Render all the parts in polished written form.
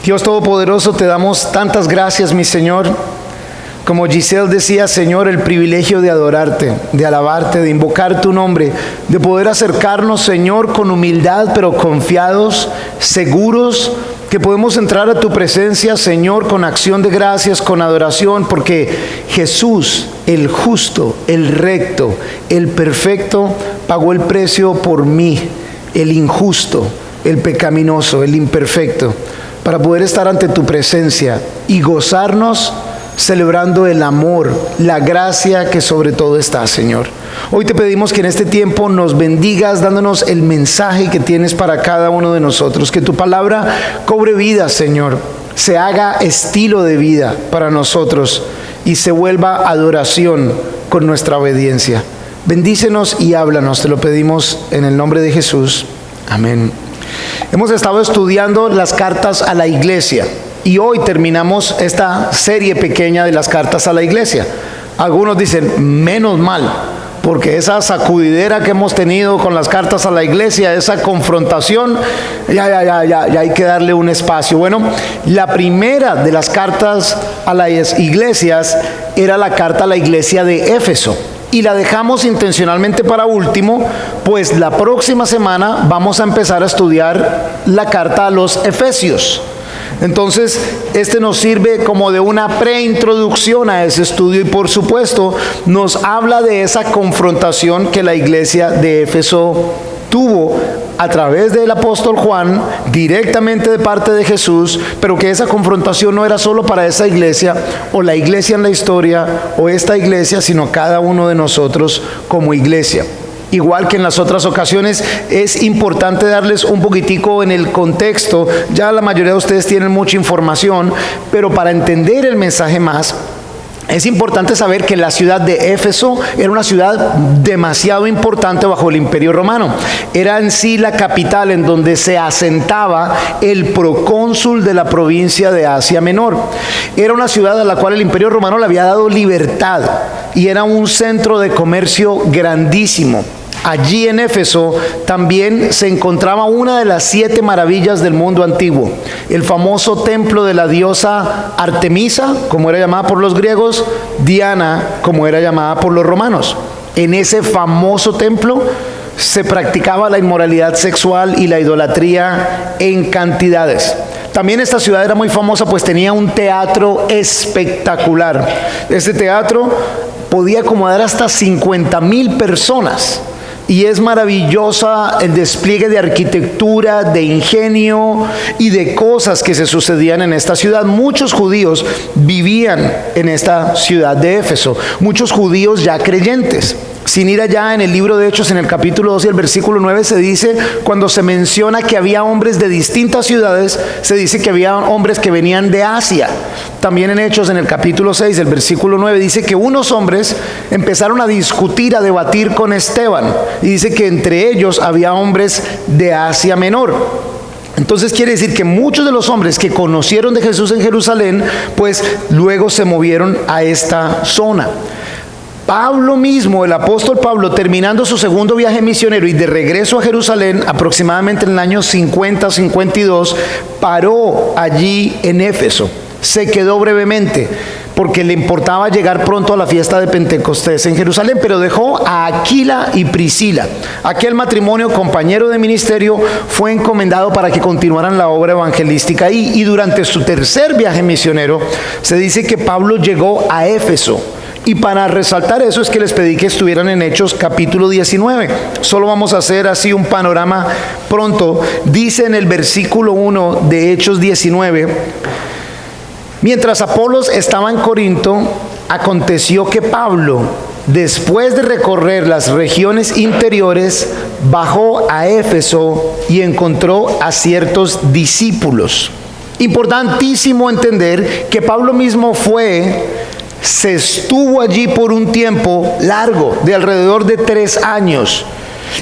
Dios Todopoderoso, te damos tantas gracias, mi Señor. Como Giselle decía, Señor, el privilegio de adorarte, de alabarte, de invocar tu nombre, de poder acercarnos, Señor, con humildad, pero confiados, seguros, que podemos entrar a tu presencia, Señor, con acción de gracias, con adoración, porque Jesús, el justo, el recto, el perfecto, pagó el precio por mí, el injusto, el pecaminoso, el imperfecto, para poder estar ante tu presencia y gozarnos celebrando el amor, la gracia que sobre todo está, Señor. Hoy te pedimos que en este tiempo nos bendigas dándonos el mensaje que tienes para cada uno de nosotros, que tu palabra cobre vida, Señor, se haga estilo de vida para nosotros y se vuelva adoración con nuestra obediencia. Bendícenos y háblanos, te lo pedimos en el nombre de Jesús. Amén. Hemos estado estudiando las cartas a la iglesia. Y hoy terminamos esta serie pequeña de las cartas a la iglesia. Algunos dicen, menos mal, porque esa sacudidera que hemos tenido con las cartas a la iglesia, esa confrontación, ya hay que darle un espacio. Bueno, la primera de las cartas a las iglesias era la carta a la iglesia de Éfeso. Y la dejamos intencionalmente para último, pues la próxima semana vamos a empezar a estudiar la carta a los Efesios. Entonces, este nos sirve como de una preintroducción a ese estudio y por supuesto nos habla de esa confrontación que la iglesia de Éfeso tuvo a través del apóstol Juan, directamente de parte de Jesús, pero que esa confrontación no era solo para esa iglesia o la iglesia en la historia o esta iglesia, sino cada uno de nosotros como iglesia. Igual que en las otras ocasiones, es importante darles un poquitico en el contexto. Ya la mayoría de ustedes tienen mucha información, pero para entender el mensaje más, es importante saber que la ciudad de Éfeso era una ciudad demasiado importante bajo el Imperio Romano. Era en sí la capital en donde se asentaba el procónsul de la provincia de Asia Menor. Era una ciudad a la cual el Imperio Romano le había dado libertad y era un centro de comercio grandísimo. Allí en Éfeso también se encontraba una de las 7 maravillas del mundo antiguo, el famoso templo de la diosa Artemisa, como era llamada por los griegos, Diana, como era llamada por los romanos. En ese famoso templo se practicaba la inmoralidad sexual y la idolatría en cantidades. También esta ciudad era muy famosa, pues tenía un teatro espectacular. Este teatro podía acomodar hasta 50,000 personas. Y es maravillosa el despliegue de arquitectura, de ingenio y de cosas que se sucedían en esta ciudad. Muchos judíos vivían en esta ciudad de Éfeso, muchos judíos ya creyentes. Sin ir allá, en el libro de Hechos, en el capítulo 2 y el versículo 9, se dice, cuando se menciona que había hombres de distintas ciudades, se dice que había hombres que venían de Asia. También en Hechos, en el capítulo 6, el versículo 9, dice que unos hombres empezaron a discutir, a debatir con Esteban. Y dice que entre ellos había hombres de Asia Menor. Entonces quiere decir que muchos de los hombres que conocieron de Jesús en Jerusalén, pues luego se movieron a esta zona. Pablo mismo, el apóstol Pablo, terminando su segundo viaje misionero y de regreso a Jerusalén, aproximadamente en el año 50-52, paró allí en Éfeso. Se quedó brevemente porque le importaba llegar pronto a la fiesta de Pentecostés en Jerusalén, pero dejó a Aquila y Priscila. Aquel matrimonio, compañero de ministerio, fue encomendado para que continuaran la obra evangelística ahí. Y durante su tercer viaje misionero, se dice que Pablo llegó a Éfeso. Y para resaltar eso es que les pedí que estuvieran en Hechos capítulo 19. Solo vamos a hacer así un panorama pronto. Dice en el versículo 1 de Hechos 19: mientras Apolos estaba en Corinto, aconteció que Pablo, después de recorrer las regiones interiores, bajó a Éfeso y encontró a ciertos discípulos. Importantísimo entender que Pablo mismo se estuvo allí por un tiempo largo, de alrededor de 3 años.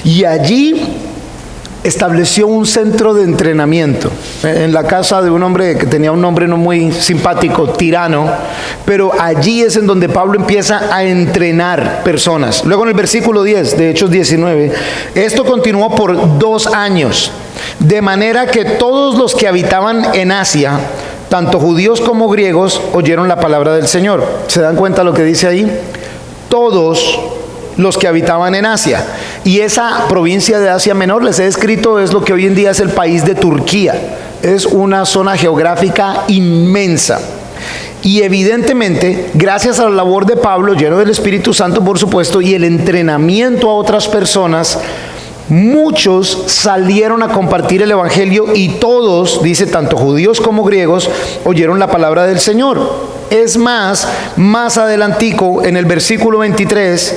Y allí estableció un centro de entrenamiento en la casa de un hombre que tenía un nombre no muy simpático, Tirano, pero allí es en donde Pablo empieza a entrenar personas. Luego en el versículo 10 de Hechos 19, esto continuó por 2 años, de manera que todos los que habitaban en Asia, tanto judíos como griegos, oyeron la palabra del Señor. ¿Se dan cuenta lo que dice ahí? Todos los que habitaban en Asia. Y esa provincia de Asia Menor, les he descrito, es lo que hoy en día es el país de Turquía. Es una zona geográfica inmensa. Y evidentemente, gracias a la labor de Pablo, lleno del Espíritu Santo, por supuesto, y el entrenamiento a otras personas, muchos salieron a compartir el Evangelio y todos, dice, tanto judíos como griegos, oyeron la palabra del Señor. Es más adelantico, en el versículo 23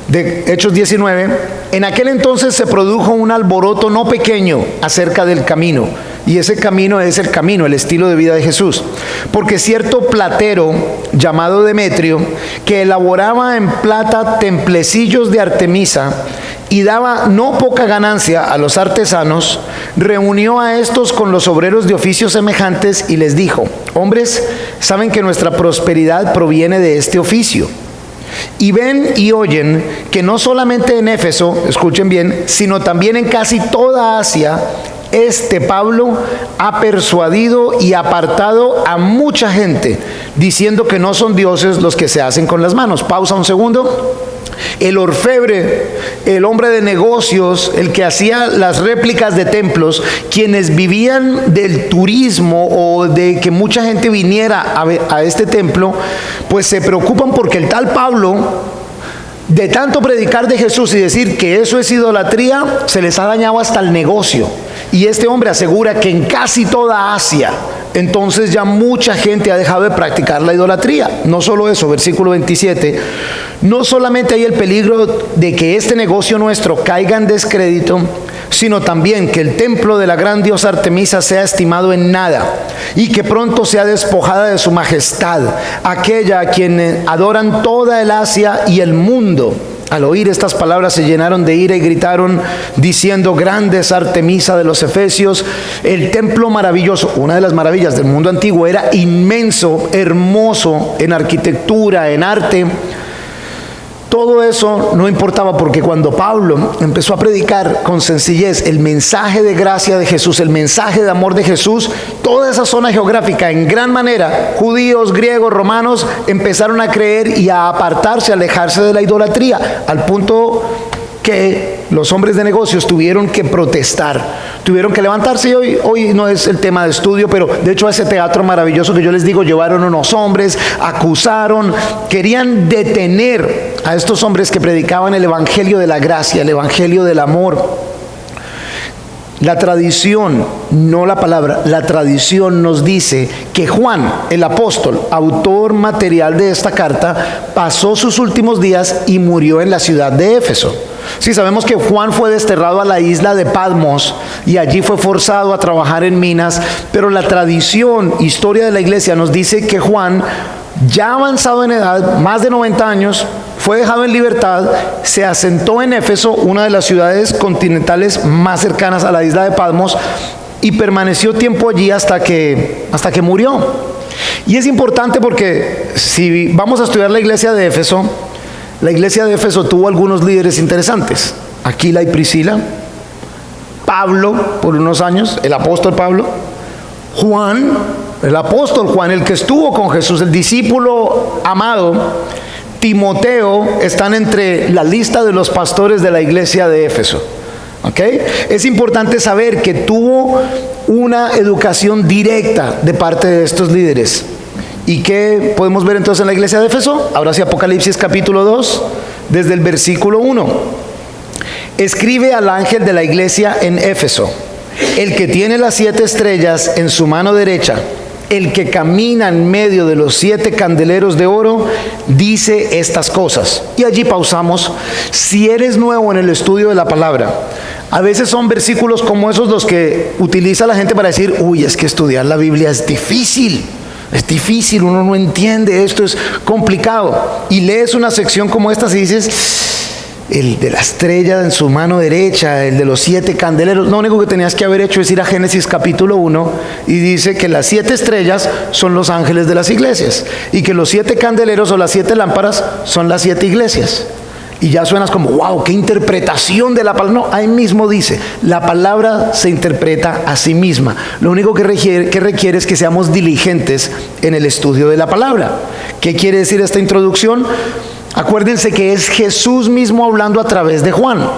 de Hechos 19, en aquel entonces se produjo un alboroto no pequeño acerca del camino. Y ese camino es el camino, el estilo de vida de Jesús. Porque cierto platero llamado Demetrio, que elaboraba en plata templecillos de Artemisa y daba no poca ganancia a los artesanos, reunió a estos con los obreros de oficios semejantes y les dijo: hombres, saben que nuestra prosperidad proviene de este oficio. Y ven y oyen que no solamente en Éfeso, escuchen bien, sino también en casi toda Asia, Pablo ha persuadido y apartado a mucha gente, diciendo que no son dioses los que se hacen con las manos. Pausa un segundo. El orfebre, el hombre de negocios, el que hacía las réplicas de templos, quienes vivían del turismo o de que mucha gente viniera a este templo, pues se preocupan porque el tal Pablo, de tanto predicar de Jesús y decir que eso es idolatría, se les ha dañado hasta el negocio. Y este hombre asegura que en casi toda Asia, entonces ya mucha gente ha dejado de practicar la idolatría. No solo eso, versículo 27, no solamente hay el peligro de que este negocio nuestro caiga en descrédito, sino también que el templo de la gran diosa Artemisa sea estimado en nada y que pronto sea despojada de su majestad, aquella a quien adoran toda el Asia y el mundo. Al oír estas palabras se llenaron de ira y gritaron diciendo: grande es Artemisa de los Efesios. El templo maravilloso, una de las maravillas del mundo antiguo, era inmenso, hermoso en arquitectura, en arte. Todo eso no importaba, porque cuando Pablo empezó a predicar con sencillez el mensaje de gracia de Jesús, el mensaje de amor de Jesús, toda esa zona geográfica, en gran manera, judíos, griegos, romanos, empezaron a creer y a apartarse, a alejarse de la idolatría, al punto que los hombres de negocios tuvieron que protestar, tuvieron que levantarse. Y hoy no es el tema de estudio, pero de hecho a ese teatro maravilloso que yo les digo, llevaron unos hombres, acusaron, querían detener a estos hombres que predicaban el evangelio de la gracia, el evangelio del amor. La tradición, no la palabra, la tradición nos dice que Juan, el apóstol, autor material de esta carta, pasó sus últimos días y murió en la ciudad de Éfeso. Sí, sabemos que Juan fue desterrado a la isla de Patmos y allí fue forzado a trabajar en minas, pero la tradición, historia de la iglesia, nos dice que Juan, ya avanzado en edad, más de 90 años, fue dejado en libertad, se asentó en Éfeso, una de las ciudades continentales más cercanas a la isla de Patmos, y permaneció tiempo allí hasta que murió. Y es importante porque si vamos a estudiar la iglesia de Éfeso tuvo algunos líderes interesantes: Aquila y Priscila, Pablo por unos años, el apóstol Pablo, Juan, el apóstol Juan, el que estuvo con Jesús, el discípulo amado, Timoteo, están entre la lista de los pastores de la iglesia de Éfeso. ¿Okay? Es importante saber que tuvo una educación directa de parte de estos líderes. ¿Y qué podemos ver entonces en la iglesia de Éfeso? Ahora sí, Apocalipsis capítulo 2, desde el versículo 1. Escribe al ángel de la iglesia en Éfeso, el que tiene las 7 estrellas en su mano derecha, el que camina en medio de los 7 candeleros de oro, dice estas cosas. Y allí pausamos. Si eres nuevo en el estudio de la palabra, a veces son versículos como esos los que utiliza la gente para decir: uy, es que estudiar la Biblia es difícil. Es difícil, uno no entiende, esto es complicado. Y lees una sección como esta y dices: el de la estrella en su mano derecha, el de los 7 candeleros. Lo único que tenías que haber hecho es ir a Génesis capítulo 1 y dice que las 7 estrellas son los ángeles de las iglesias y que los 7 candeleros o las 7 lámparas son las 7 iglesias. Y ya suenas como, wow, qué interpretación de la palabra. No, ahí mismo dice, la palabra se interpreta a sí misma. Lo único que requiere es que seamos diligentes en el estudio de la palabra. ¿Qué quiere decir esta introducción? Acuérdense que es Jesús mismo hablando a través de Juan.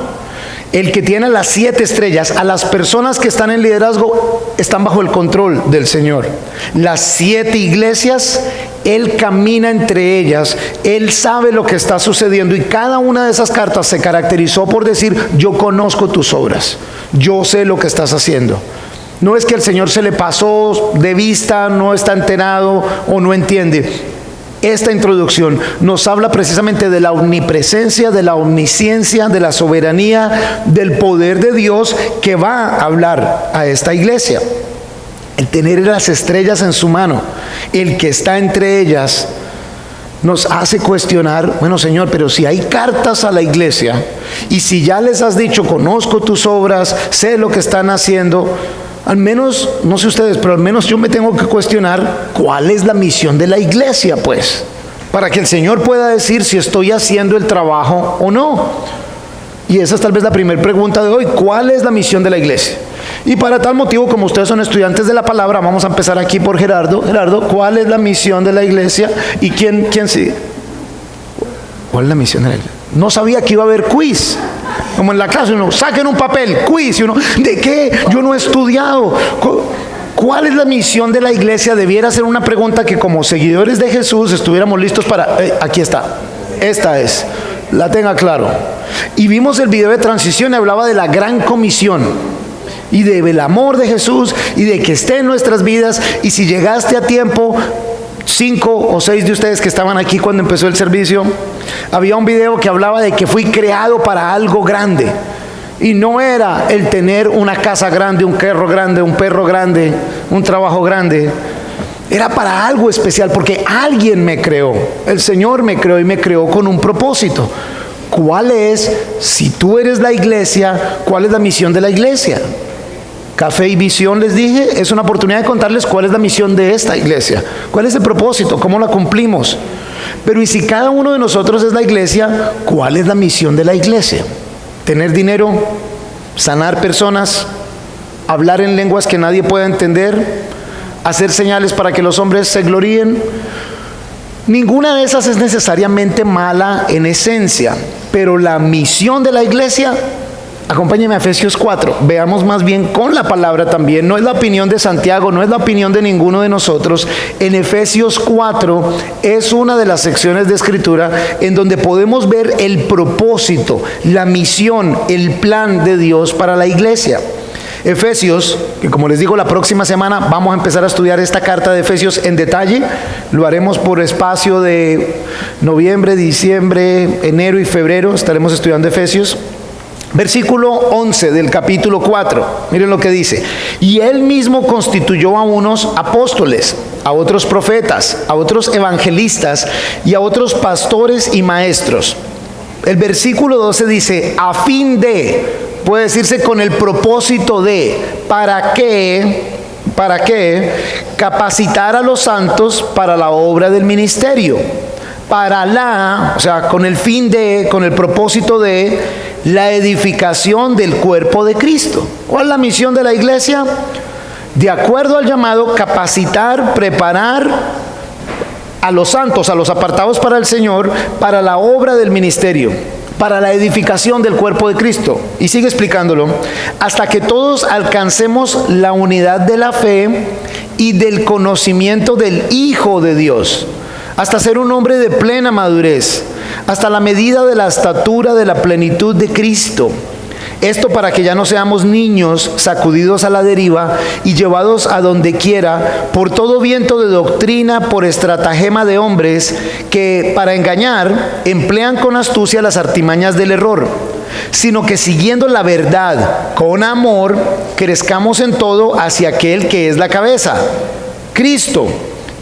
El que tiene las 7 estrellas, a las personas que están en liderazgo, están bajo el control del Señor. Las 7 iglesias, Él camina entre ellas, Él sabe lo que está sucediendo y cada una de esas cartas se caracterizó por decir, yo conozco tus obras, yo sé lo que estás haciendo. No es que el Señor se le pasó de vista, no está enterado o no entiende. Esta introducción nos habla precisamente de la omnipresencia, de la omnisciencia, de la soberanía, del poder de Dios que va a hablar a esta iglesia. El tener las estrellas en su mano, el que está entre ellas, nos hace cuestionar, bueno Señor, pero si hay cartas a la iglesia y si ya les has dicho, conozco tus obras, sé lo que están haciendo, al menos, no sé ustedes, pero al menos yo me tengo que cuestionar cuál es la misión de la iglesia, pues, para que el Señor pueda decir si estoy haciendo el trabajo o no. Y esa es tal vez la primera pregunta de hoy, ¿cuál es la misión de la iglesia? Y para tal motivo, como ustedes son estudiantes de la palabra, vamos a empezar aquí por Gerardo. Gerardo, ¿cuál es la misión de la iglesia? ¿Y quién sigue? ¿Cuál es la misión de la iglesia? No sabía que iba a haber quiz. Como en la clase, uno, saquen un papel, quiz, y uno, ¿de qué? Yo no he estudiado. ¿Cuál es la misión de la iglesia? Debiera ser una pregunta que como seguidores de Jesús estuviéramos listos para, aquí está, esta es, la tenga claro. Y vimos el video de transición y hablaba de la gran comisión y del amor de Jesús y de que esté en nuestras vidas. Y si llegaste a tiempo, 5 o 6 de ustedes que estaban aquí cuando empezó el servicio, había un video que hablaba de que fui creado para algo grande. Y no era el tener una casa grande, un carro grande, un perro grande, un trabajo grande. Era para algo especial porque alguien me creó. El Señor me creó y me creó con un propósito. ¿Cuál es, si tú eres la iglesia, cuál es la misión de la iglesia? Café y Visión, les dije, es una oportunidad de contarles cuál es la misión de esta iglesia, cuál es el propósito, cómo la cumplimos. Pero y si cada uno de nosotros es la iglesia, ¿cuál es la misión de la iglesia? ¿Tener dinero? ¿Sanar personas? ¿Hablar en lenguas que nadie pueda entender? ¿Hacer señales para que los hombres se gloríen? Ninguna de esas es necesariamente mala en esencia, pero la misión de la iglesia, acompáñenme a Efesios 4, veamos más bien con la palabra también, no es la opinión de Santiago, no es la opinión de ninguno de nosotros. En Efesios 4 es una de las secciones de escritura en donde podemos ver el propósito, la misión, el plan de Dios para la iglesia. Efesios, que como les digo, la próxima semana vamos a empezar a estudiar esta carta de Efesios en detalle. Lo haremos por espacio de noviembre, diciembre, enero y febrero, estaremos estudiando Efesios. Versículo 11 del capítulo 4, miren lo que dice: y él mismo constituyó a unos apóstoles, a otros profetas, a otros evangelistas y a otros pastores y maestros. El versículo 12 dice, a fin de, puede decirse con el propósito de, ¿para qué? Capacitar a los santos para la obra del ministerio. O sea, con el fin de, con el propósito de la edificación del cuerpo de Cristo. ¿Cuál es la misión de la iglesia? De acuerdo al llamado, capacitar, preparar a los santos, a los apartados para el Señor, para la obra del ministerio, para la edificación del cuerpo de Cristo. Y sigue explicándolo, hasta que todos alcancemos la unidad de la fe y del conocimiento del Hijo de Dios, hasta ser un hombre de plena madurez, hasta la medida de la estatura de la plenitud de Cristo. Esto para que ya no seamos niños sacudidos a la deriva y llevados a donde quiera por todo viento de doctrina, por estratagema de hombres que para engañar emplean con astucia las artimañas del error, sino que siguiendo la verdad con amor crezcamos en todo hacia aquel que es la cabeza, Cristo,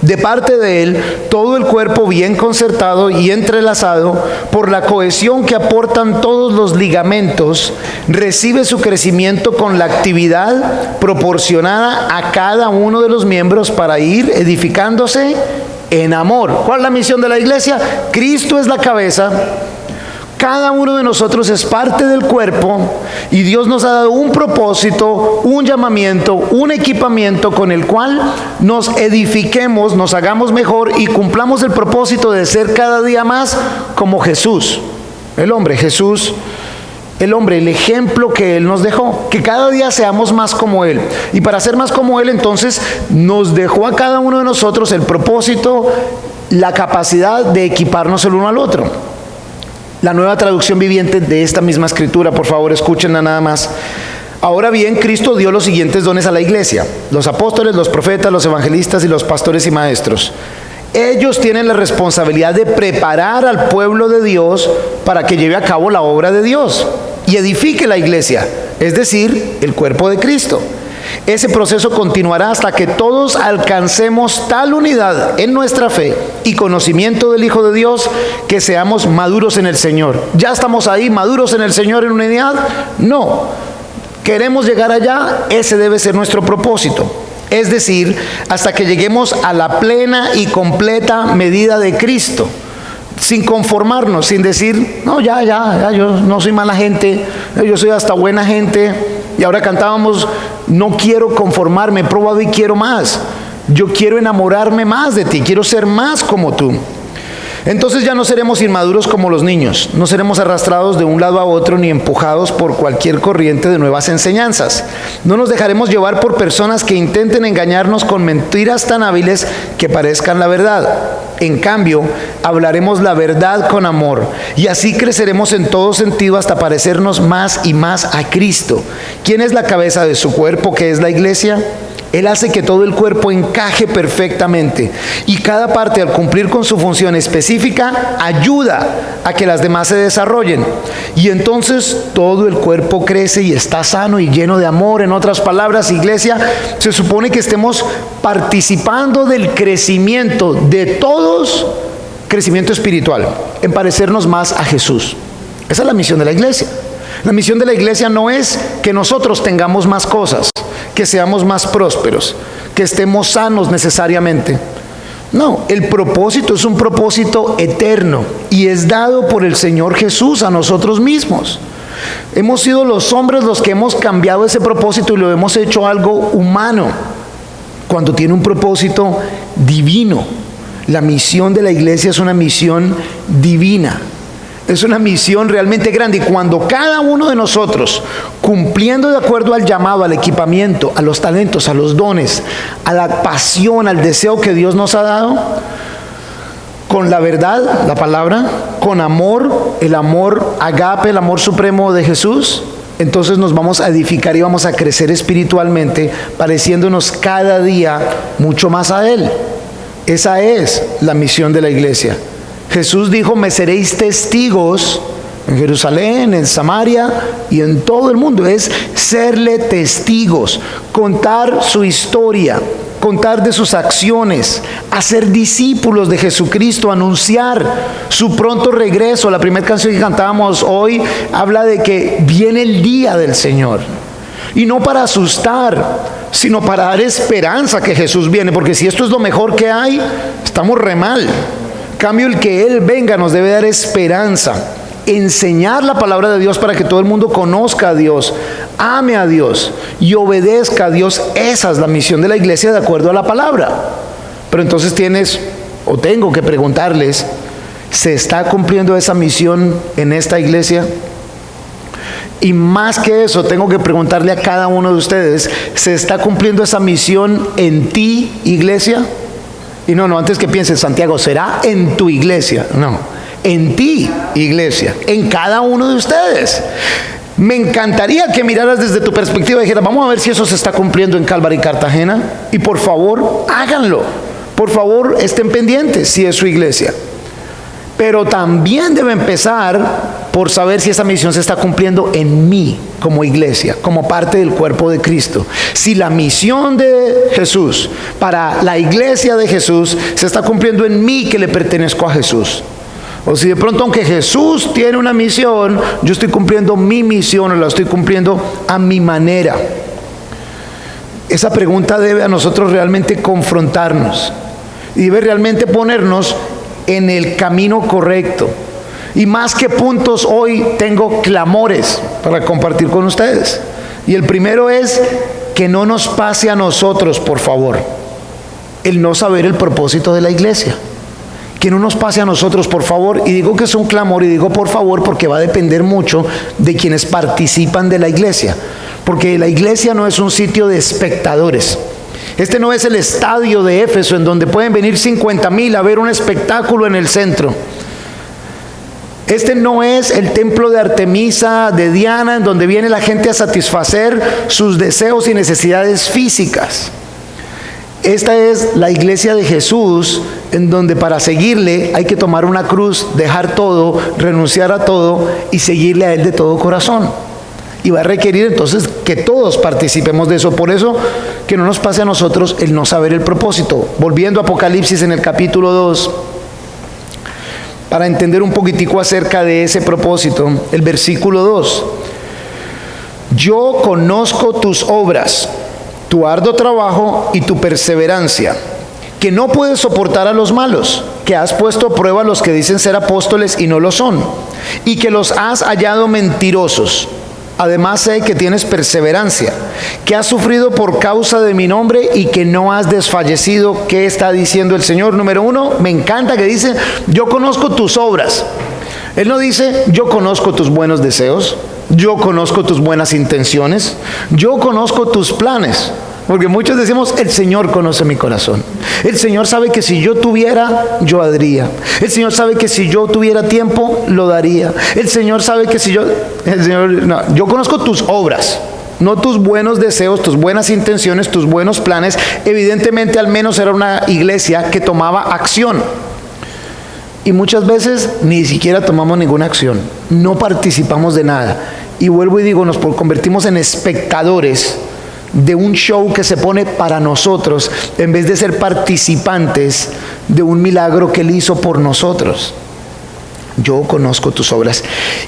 de parte de Él, todo el cuerpo bien concertado y entrelazado por la cohesión que aportan todos los ligamentos, recibe su crecimiento con la actividad proporcionada a cada uno de los miembros para ir edificándose en amor. ¿Cuál es la misión de la iglesia? Cristo es la cabeza. Cada uno de nosotros es parte del cuerpo y Dios nos ha dado un propósito, un llamamiento, un equipamiento con el cual nos edifiquemos, nos hagamos mejor y cumplamos el propósito de ser cada día más como Jesús. El hombre, Jesús, el hombre, el ejemplo que Él nos dejó, que cada día seamos más como Él. Y para ser más como Él, entonces nos dejó a cada uno de nosotros el propósito, la capacidad de equiparnos el uno al otro. La Nueva Traducción Viviente de esta misma escritura, por favor, escúchenla nada más. Ahora bien, Cristo dio los siguientes dones a la iglesia: los apóstoles, los profetas, los evangelistas y los pastores y maestros. Ellos tienen la responsabilidad de preparar al pueblo de Dios para que lleve a cabo la obra de Dios y edifique la iglesia, es decir, el cuerpo de Cristo. Ese proceso continuará hasta que todos alcancemos tal unidad en nuestra fe y conocimiento del Hijo de Dios que seamos maduros en el Señor. ¿Ya estamos ahí, maduros en el Señor en unidad? No. ¿Queremos llegar allá? Ese debe ser nuestro propósito. Es decir, hasta que lleguemos a la plena y completa medida de Cristo, sin conformarnos, sin decir, no, ya, yo no soy mala gente, yo soy hasta buena gente. Y ahora cantábamos, no quiero conformarme, he probado y quiero más. Yo quiero enamorarme más de ti, quiero ser más como tú. Entonces ya no seremos inmaduros como los niños, no seremos arrastrados de un lado a otro ni empujados por cualquier corriente de nuevas enseñanzas. No nos dejaremos llevar por personas que intenten engañarnos con mentiras tan hábiles que parezcan la verdad. En cambio, hablaremos la verdad con amor y así creceremos en todo sentido hasta parecernos más y más a Cristo. ¿Quién es la cabeza de su cuerpo, que es la iglesia? Él hace que todo el cuerpo encaje perfectamente y cada parte, al cumplir con su función específica, ayuda a que las demás se desarrollen. Y entonces todo el cuerpo crece y está sano y lleno de amor. En otras palabras, iglesia, se supone que estemos participando del crecimiento de todos, crecimiento espiritual, en parecernos más a Jesús. Esa es la misión de la iglesia. La misión de la iglesia no es que nosotros tengamos más cosas, que seamos más prósperos, que estemos sanos necesariamente. No, el propósito es un propósito eterno y es dado por el Señor Jesús a nosotros mismos. Hemos sido los hombres los que hemos cambiado ese propósito y lo hemos hecho algo humano, cuando tiene un propósito divino. La misión de la iglesia es una misión divina. Es una misión realmente grande y cuando cada uno de nosotros, cumpliendo de acuerdo al llamado, al equipamiento, a los talentos, a los dones, a la pasión, al deseo que Dios nos ha dado, con la verdad, la palabra, con amor, el amor agape, el amor supremo de Jesús, entonces nos vamos a edificar y vamos a crecer espiritualmente, pareciéndonos cada día mucho más a Él. Esa es la misión de la iglesia. Jesús dijo, me seréis testigos en Jerusalén, en Samaria y en todo el mundo. Es serle testigos, contar su historia, contar de sus acciones, hacer discípulos de Jesucristo, anunciar su pronto regreso. La primera canción que cantábamos hoy habla de que viene el día del Señor. Y no para asustar, sino para dar esperanza que Jesús viene, porque si esto es lo mejor que hay, estamos re mal. En cambio, el que Él venga nos debe dar esperanza, enseñar la palabra de Dios para que todo el mundo conozca a Dios, ame a Dios y obedezca a Dios. Esa es la misión de la iglesia de acuerdo a la palabra. Pero entonces tengo que preguntarles, ¿se está cumpliendo esa misión en esta iglesia? Y más que eso, tengo que preguntarle a cada uno de ustedes, ¿se está cumpliendo esa misión en ti, iglesia? Y no, antes que pienses, Santiago, ¿será en tu iglesia? No, en ti, iglesia, en cada uno de ustedes. Me encantaría que miraras desde tu perspectiva y dijeras, vamos a ver si eso se está cumpliendo en Calvary, Cartagena. Y por favor, háganlo. Por favor, estén pendientes si es su iglesia. Pero también debe empezar por saber si esa misión se está cumpliendo en mí como iglesia, como parte del cuerpo de Cristo. Si la misión de Jesús para la iglesia de Jesús se está cumpliendo en mí, que le pertenezco a Jesús. O si de pronto, aunque Jesús tiene una misión, yo estoy cumpliendo mi misión o la estoy cumpliendo a mi manera. Esa pregunta debe a nosotros realmente confrontarnos y debe realmente ponernos en el camino correcto. Y más que puntos, hoy tengo clamores para compartir con ustedes. Y el primero es que no nos pase a nosotros, por favor, el no saber el propósito de la iglesia. Que no nos pase a nosotros, por favor. Y digo que es un clamor y digo por favor porque va a depender mucho de quienes participan de la iglesia. Porque la iglesia no es un sitio de espectadores. Este no es el estadio de Éfeso en donde pueden venir 50,000 a ver un espectáculo en el centro. Este no es el templo de Artemisa, de Diana, en donde viene la gente a satisfacer sus deseos y necesidades físicas. Esta es la iglesia de Jesús, en donde para seguirle hay que tomar una cruz, dejar todo, renunciar a todo y seguirle a Él de todo corazón. Y va a requerir entonces que todos participemos de eso. Por eso que no nos pase a nosotros el no saber el propósito. Volviendo a Apocalipsis en el capítulo 2, para entender un poquitico acerca de ese propósito, el versículo 2. Yo conozco tus obras, tu arduo trabajo y tu perseverancia, que no puedes soportar a los malos, que has puesto a prueba a los que dicen ser apóstoles y no lo son, y que los has hallado mentirosos. Además sé que tienes perseverancia, que has sufrido por causa de mi nombre y que no has desfallecido. ¿Qué está diciendo el Señor? Número uno, me encanta que dice, yo conozco tus obras. Él no dice, yo conozco tus buenos deseos, yo conozco tus buenas intenciones, yo conozco tus planes. Porque muchos decimos, el Señor conoce mi corazón. El Señor sabe que si yo tuviera, yo haría. El Señor sabe que si yo tuviera tiempo, lo daría. El Señor sabe que si yo... No, yo conozco tus obras, no tus buenos deseos, tus buenas intenciones, tus buenos planes. Evidentemente, al menos era una iglesia que tomaba acción. Y muchas veces ni siquiera tomamos ninguna acción. No participamos de nada. Y vuelvo y digo, nos convertimos en espectadores de un show que se pone para nosotros, en vez de ser participantes de un milagro que Él hizo por nosotros. Yo conozco tus obras.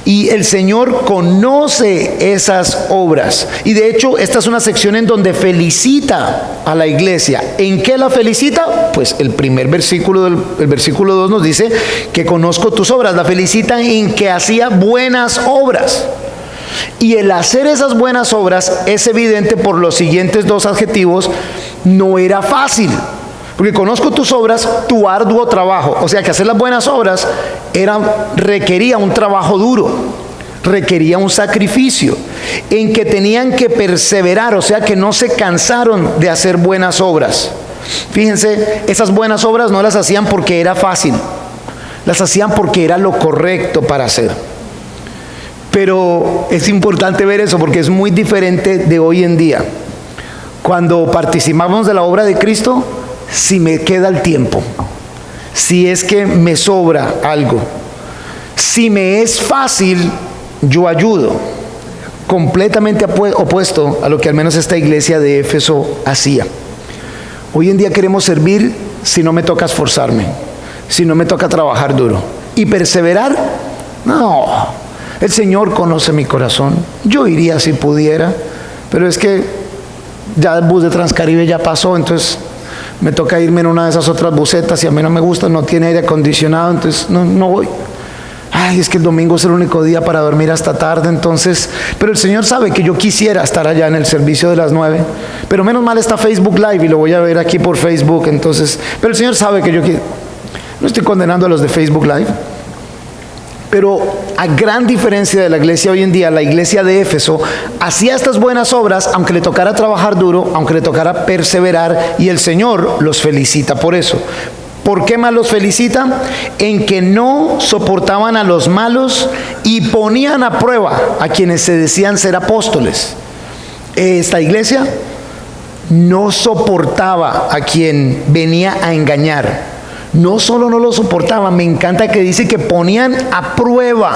Y el Señor conoce esas obras. Y de hecho, esta es una sección en donde felicita a la iglesia. ¿En qué la felicita? Pues el primer versículo, el versículo 2 nos dice que conozco tus obras. La felicita en que hacía buenas obras. Y el hacer esas buenas obras es evidente por los siguientes dos adjetivos. No era fácil, porque conozco tus obras, tu arduo trabajo. O sea que hacer las buenas obras requería un trabajo duro, requería un sacrificio, en que tenían que perseverar, o sea que no se cansaron de hacer buenas obras. Fíjense, esas buenas obras no las hacían porque era fácil, las hacían porque era lo correcto para hacer. Pero es importante ver eso porque es muy diferente de hoy en día. Cuando participamos de la obra de Cristo, si me queda el tiempo, si es que me sobra algo, si me es fácil, yo ayudo. Completamente opuesto a lo que al menos esta iglesia de Éfeso hacía. Hoy en día queremos servir si no me toca esforzarme, si no me toca trabajar duro. ¿Y perseverar? No. El Señor conoce mi corazón. Yo iría si pudiera, pero es que ya el bus de Transcaribe ya pasó, entonces me toca irme en una de esas otras busetas y a mí no me gusta, no tiene aire acondicionado, entonces no voy. Ay, es que el domingo es el único día para dormir hasta tarde, entonces... Pero el Señor sabe que yo quisiera estar allá en el servicio de las 9, pero menos mal está Facebook Live y lo voy a ver aquí por Facebook, entonces... Pero el Señor sabe que yo quiero... No estoy condenando a los de Facebook Live. Pero a gran diferencia de la iglesia hoy en día, la iglesia de Éfeso hacía estas buenas obras, aunque le tocara trabajar duro, aunque le tocara perseverar, y el Señor los felicita por eso. ¿Por qué más los felicita? En que no soportaban a los malos y ponían a prueba a quienes se decían ser apóstoles. Esta iglesia no soportaba a quien venía a engañar. No solo no lo soportaban, me encanta que dice que ponían a prueba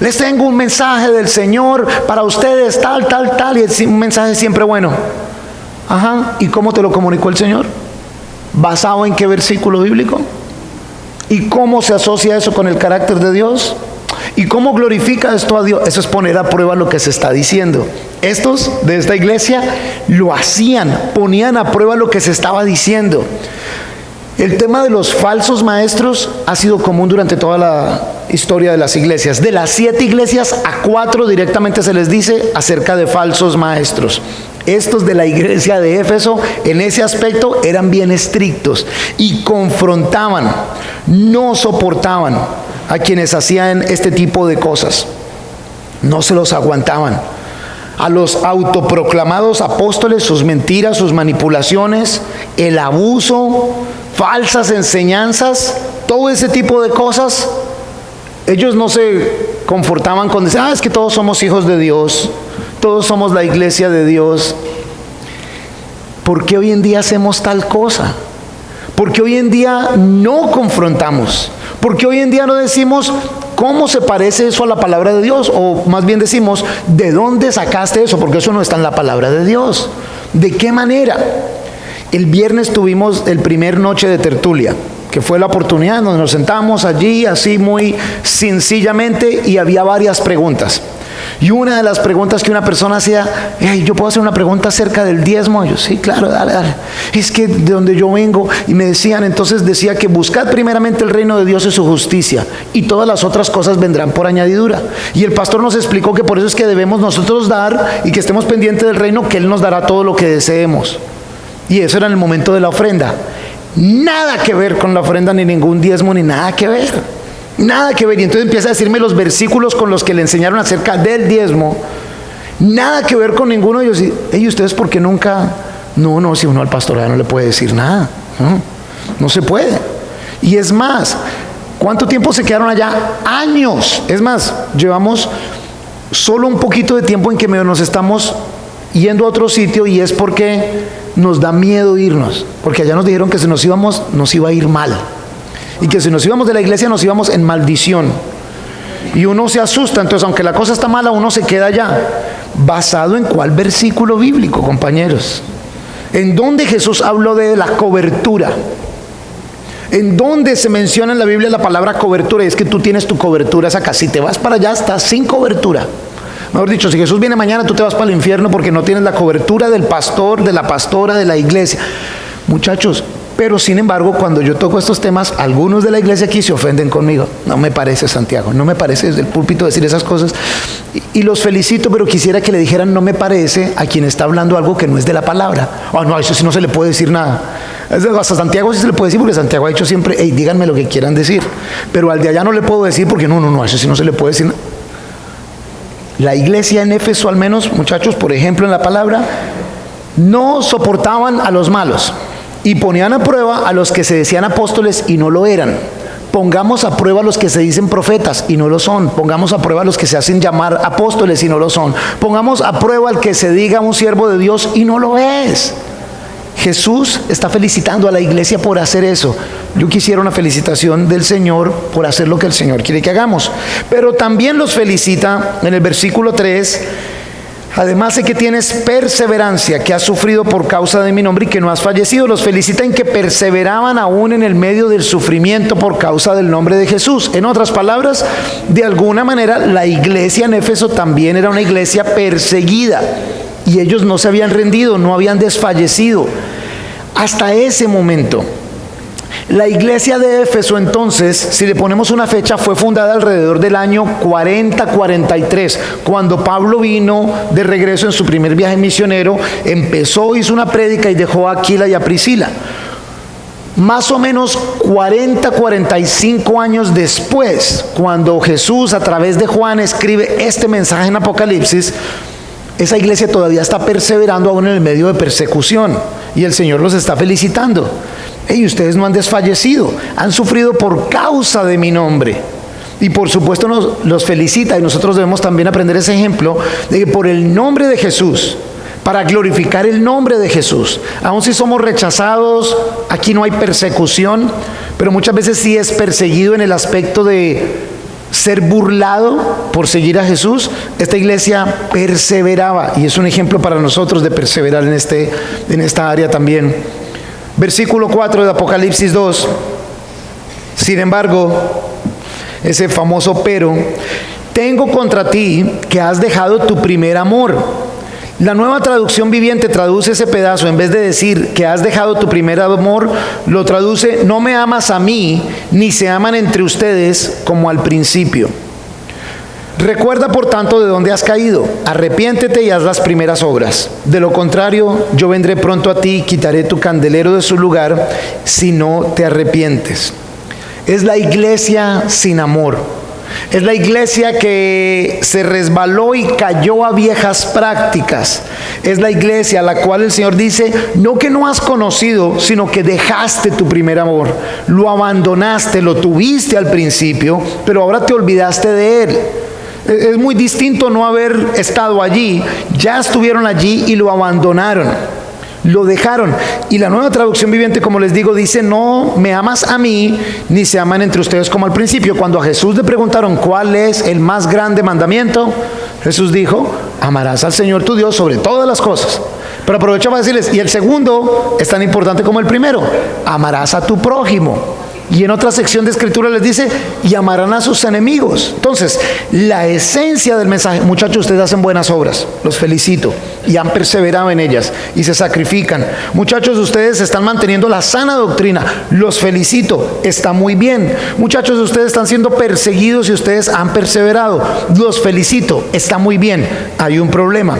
Les tengo un mensaje del Señor para ustedes, tal, y es un mensaje siempre bueno. Ajá, ¿y cómo te lo comunicó el Señor? ¿Basado en qué versículo bíblico? ¿Y cómo se asocia eso con el carácter de Dios? ¿Y cómo glorifica esto a Dios? Eso es poner a prueba lo que se está diciendo. Estos de esta iglesia lo hacían, ponían a prueba lo que se estaba diciendo. El tema de los falsos maestros ha sido común durante toda la historia de las iglesias. De las 7 iglesias, a 4 directamente se les dice acerca de falsos maestros. Estos de la iglesia de Éfeso, en ese aspecto, eran bien estrictos y confrontaban, no soportaban a quienes hacían este tipo de cosas. No se los aguantaban. A los autoproclamados apóstoles, sus mentiras, sus manipulaciones, el abuso, falsas enseñanzas, todo ese tipo de cosas, ellos no se confortaban con decir, es que todos somos hijos de Dios, todos somos la iglesia de Dios. ¿Por qué hoy en día hacemos tal cosa? ¿Por qué hoy en día no confrontamos? ¿Por qué hoy en día no decimos cómo se parece eso a la palabra de Dios? O más bien decimos, ¿de dónde sacaste eso? Porque eso no está en la palabra de Dios. ¿De qué manera? El viernes tuvimos el primer noche de tertulia, que fue la oportunidad donde nos sentamos allí así muy sencillamente y había varias preguntas. Y una de las preguntas que una persona hacía, yo puedo hacer una pregunta acerca del diezmo. Yo, sí, claro, dale. Es que de donde yo vengo, y me decían, entonces decía que buscad primeramente el reino de Dios y su justicia, y todas las otras cosas vendrán por añadidura. Y el pastor nos explicó que por eso es que debemos nosotros dar, y que estemos pendientes del reino, que Él nos dará todo lo que deseemos. Y eso era en el momento de la ofrenda. Nada que ver con la ofrenda, ni ningún diezmo, ni nada que ver. Nada que ver. Y entonces empieza a decirme los versículos con los que le enseñaron acerca del diezmo. Nada que ver con ninguno de ellos. Y ustedes, ¿por qué nunca? No, si uno al pastor ya no le puede decir nada. No se puede. Y es más, ¿cuánto tiempo se quedaron allá? Años. Es más, llevamos solo un poquito de tiempo en que nos estamos yendo a otro sitio, y es porque nos da miedo irnos. Porque allá nos dijeron que si nos íbamos, nos iba a ir mal. Y que si nos íbamos de la iglesia nos íbamos en maldición. Y uno se asusta. Entonces, aunque la cosa está mala, uno se queda allá. ¿Basado en cuál versículo bíblico, compañeros? ¿En dónde Jesús habló de la cobertura? ¿En dónde se menciona en la Biblia la palabra cobertura? Y es que tú tienes tu cobertura acá. Si te vas para allá, estás sin cobertura. Mejor dicho, si Jesús viene mañana, tú te vas para el infierno porque no tienes la cobertura del pastor, de la pastora, de la iglesia. Muchachos, pero sin embargo, cuando yo toco estos temas, algunos de la iglesia aquí se ofenden conmigo. No me parece, Santiago, no me parece desde el púlpito decir esas cosas. Y los felicito, pero quisiera que le dijeran no me parece a quien está hablando algo que no es de la palabra. No, a eso sí no se le puede decir nada. Hasta Santiago sí se le puede decir, porque Santiago ha dicho siempre, díganme lo que quieran decir. Pero al de allá no le puedo decir porque no, a eso sí no se le puede decir nada. La iglesia en Éfeso, al menos, muchachos, por ejemplo, en la palabra, no soportaban a los malos. Y ponían a prueba a los que se decían apóstoles y no lo eran. Pongamos a prueba a los que se dicen profetas y no lo son. Pongamos a prueba a los que se hacen llamar apóstoles y no lo son. Pongamos a prueba al que se diga un siervo de Dios y no lo es. Jesús está felicitando a la iglesia por hacer eso. Yo quisiera una felicitación del Señor por hacer lo que el Señor quiere que hagamos. Pero también los felicita en el versículo 3. Además de que tienes perseverancia, que has sufrido por causa de mi nombre y que no has fallecido. Los felicita en que perseveraban aún en el medio del sufrimiento por causa del nombre de Jesús. En otras palabras, de alguna manera la iglesia en Éfeso también era una iglesia perseguida. Y ellos no se habían rendido, no habían desfallecido. Hasta ese momento. La iglesia de Éfeso, entonces, si le ponemos una fecha, fue fundada alrededor del año 40-43, cuando Pablo vino de regreso en su primer viaje misionero, hizo una prédica y dejó a Aquila y a Priscila. Más o menos 40-45 años después, cuando Jesús a través de Juan escribe este mensaje en Apocalipsis, esa iglesia todavía está perseverando aún en el medio de persecución, y el Señor los está felicitando. Ustedes no han desfallecido, han sufrido por causa de mi nombre. Y por supuesto los felicita, y nosotros debemos también aprender ese ejemplo de que por el nombre de Jesús, para glorificar el nombre de Jesús, aun si somos rechazados, aquí no hay persecución, pero muchas veces sí es perseguido en el aspecto de ser burlado por seguir a Jesús, esta iglesia perseveraba, y es un ejemplo para nosotros de perseverar en esta área también. Versículo 4 de Apocalipsis 2. Sin embargo, ese famoso pero, tengo contra ti que has dejado tu primer amor. La Nueva Traducción Viviente traduce ese pedazo, en vez de decir que has dejado tu primer amor, lo traduce: no me amas a mí, ni se aman entre ustedes como al principio. Recuerda por tanto de dónde has caído, arrepiéntete y haz las primeras obras. De lo contrario, yo vendré pronto a ti y quitaré tu candelero de su lugar si no te arrepientes. Es la iglesia sin amor. Es la iglesia que se resbaló y cayó a viejas prácticas. Es la iglesia a la cual el Señor dice: no que no has conocido, sino que dejaste tu primer amor. Lo abandonaste, lo tuviste al principio, pero ahora te olvidaste de Él. Es muy distinto no haber estado allí. Ya estuvieron allí y lo abandonaron, lo dejaron. Y la Nueva Traducción Viviente, como les digo, dice: no me amas a mí, ni se aman entre ustedes como al principio. Cuando a Jesús le preguntaron cuál es el más grande mandamiento, Jesús dijo: amarás al Señor tu Dios sobre todas las cosas. Pero aprovecho para decirles, y el segundo es tan importante como el primero: amarás a tu prójimo. Y en otra sección de Escritura les dice: y amarán a sus enemigos. Entonces, la esencia del mensaje: muchachos, ustedes hacen buenas obras, los felicito, y han perseverado en ellas, y se sacrifican. Muchachos, ustedes están manteniendo la sana doctrina, los felicito, está muy bien. Muchachos, ustedes están siendo perseguidos y ustedes han perseverado, los felicito, está muy bien. Hay un problema: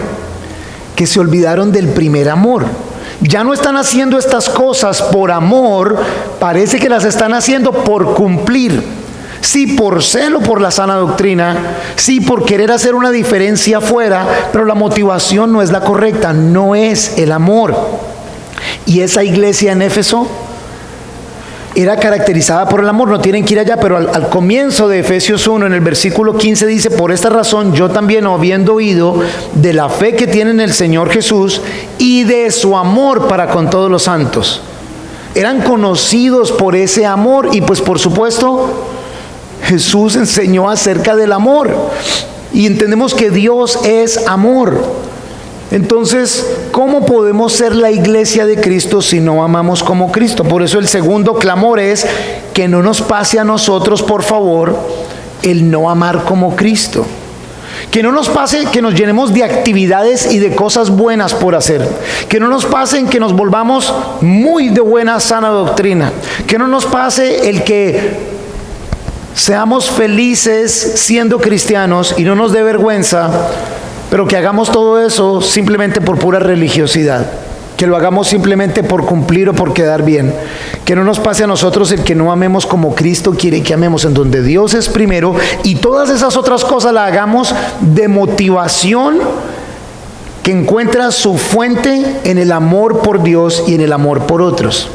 que se olvidaron del primer amor. Ya no están haciendo estas cosas por amor, parece que las están haciendo por cumplir. Sí, por celo por la sana doctrina, sí, por querer hacer una diferencia afuera, pero la motivación no es la correcta, no es el amor. Y esa iglesia en Éfeso era caracterizada por el amor. No tienen que ir allá, pero al comienzo de Efesios 1, en el versículo 15 dice: por esta razón yo también, habiendo oído de la fe que tiene en el Señor Jesús y de su amor para con todos los santos. Eran conocidos por ese amor, y pues por supuesto Jesús enseñó acerca del amor, y entendemos que Dios es amor. Entonces, ¿cómo podemos ser la iglesia de Cristo si no amamos como Cristo? Por eso el segundo clamor es que no nos pase a nosotros, por favor, el no amar como Cristo. Que no nos pase que nos llenemos de actividades y de cosas buenas por hacer. Que no nos pase en que nos volvamos muy de buena sana doctrina. Que no nos pase el que seamos felices siendo cristianos y no nos dé vergüenza, pero que hagamos todo eso simplemente por pura religiosidad, que lo hagamos simplemente por cumplir o por quedar bien. Que no nos pase a nosotros el que no amemos como Cristo quiere que amemos, en donde Dios es primero, y todas esas otras cosas las hagamos de motivación que encuentra su fuente en el amor por Dios y en el amor por otros.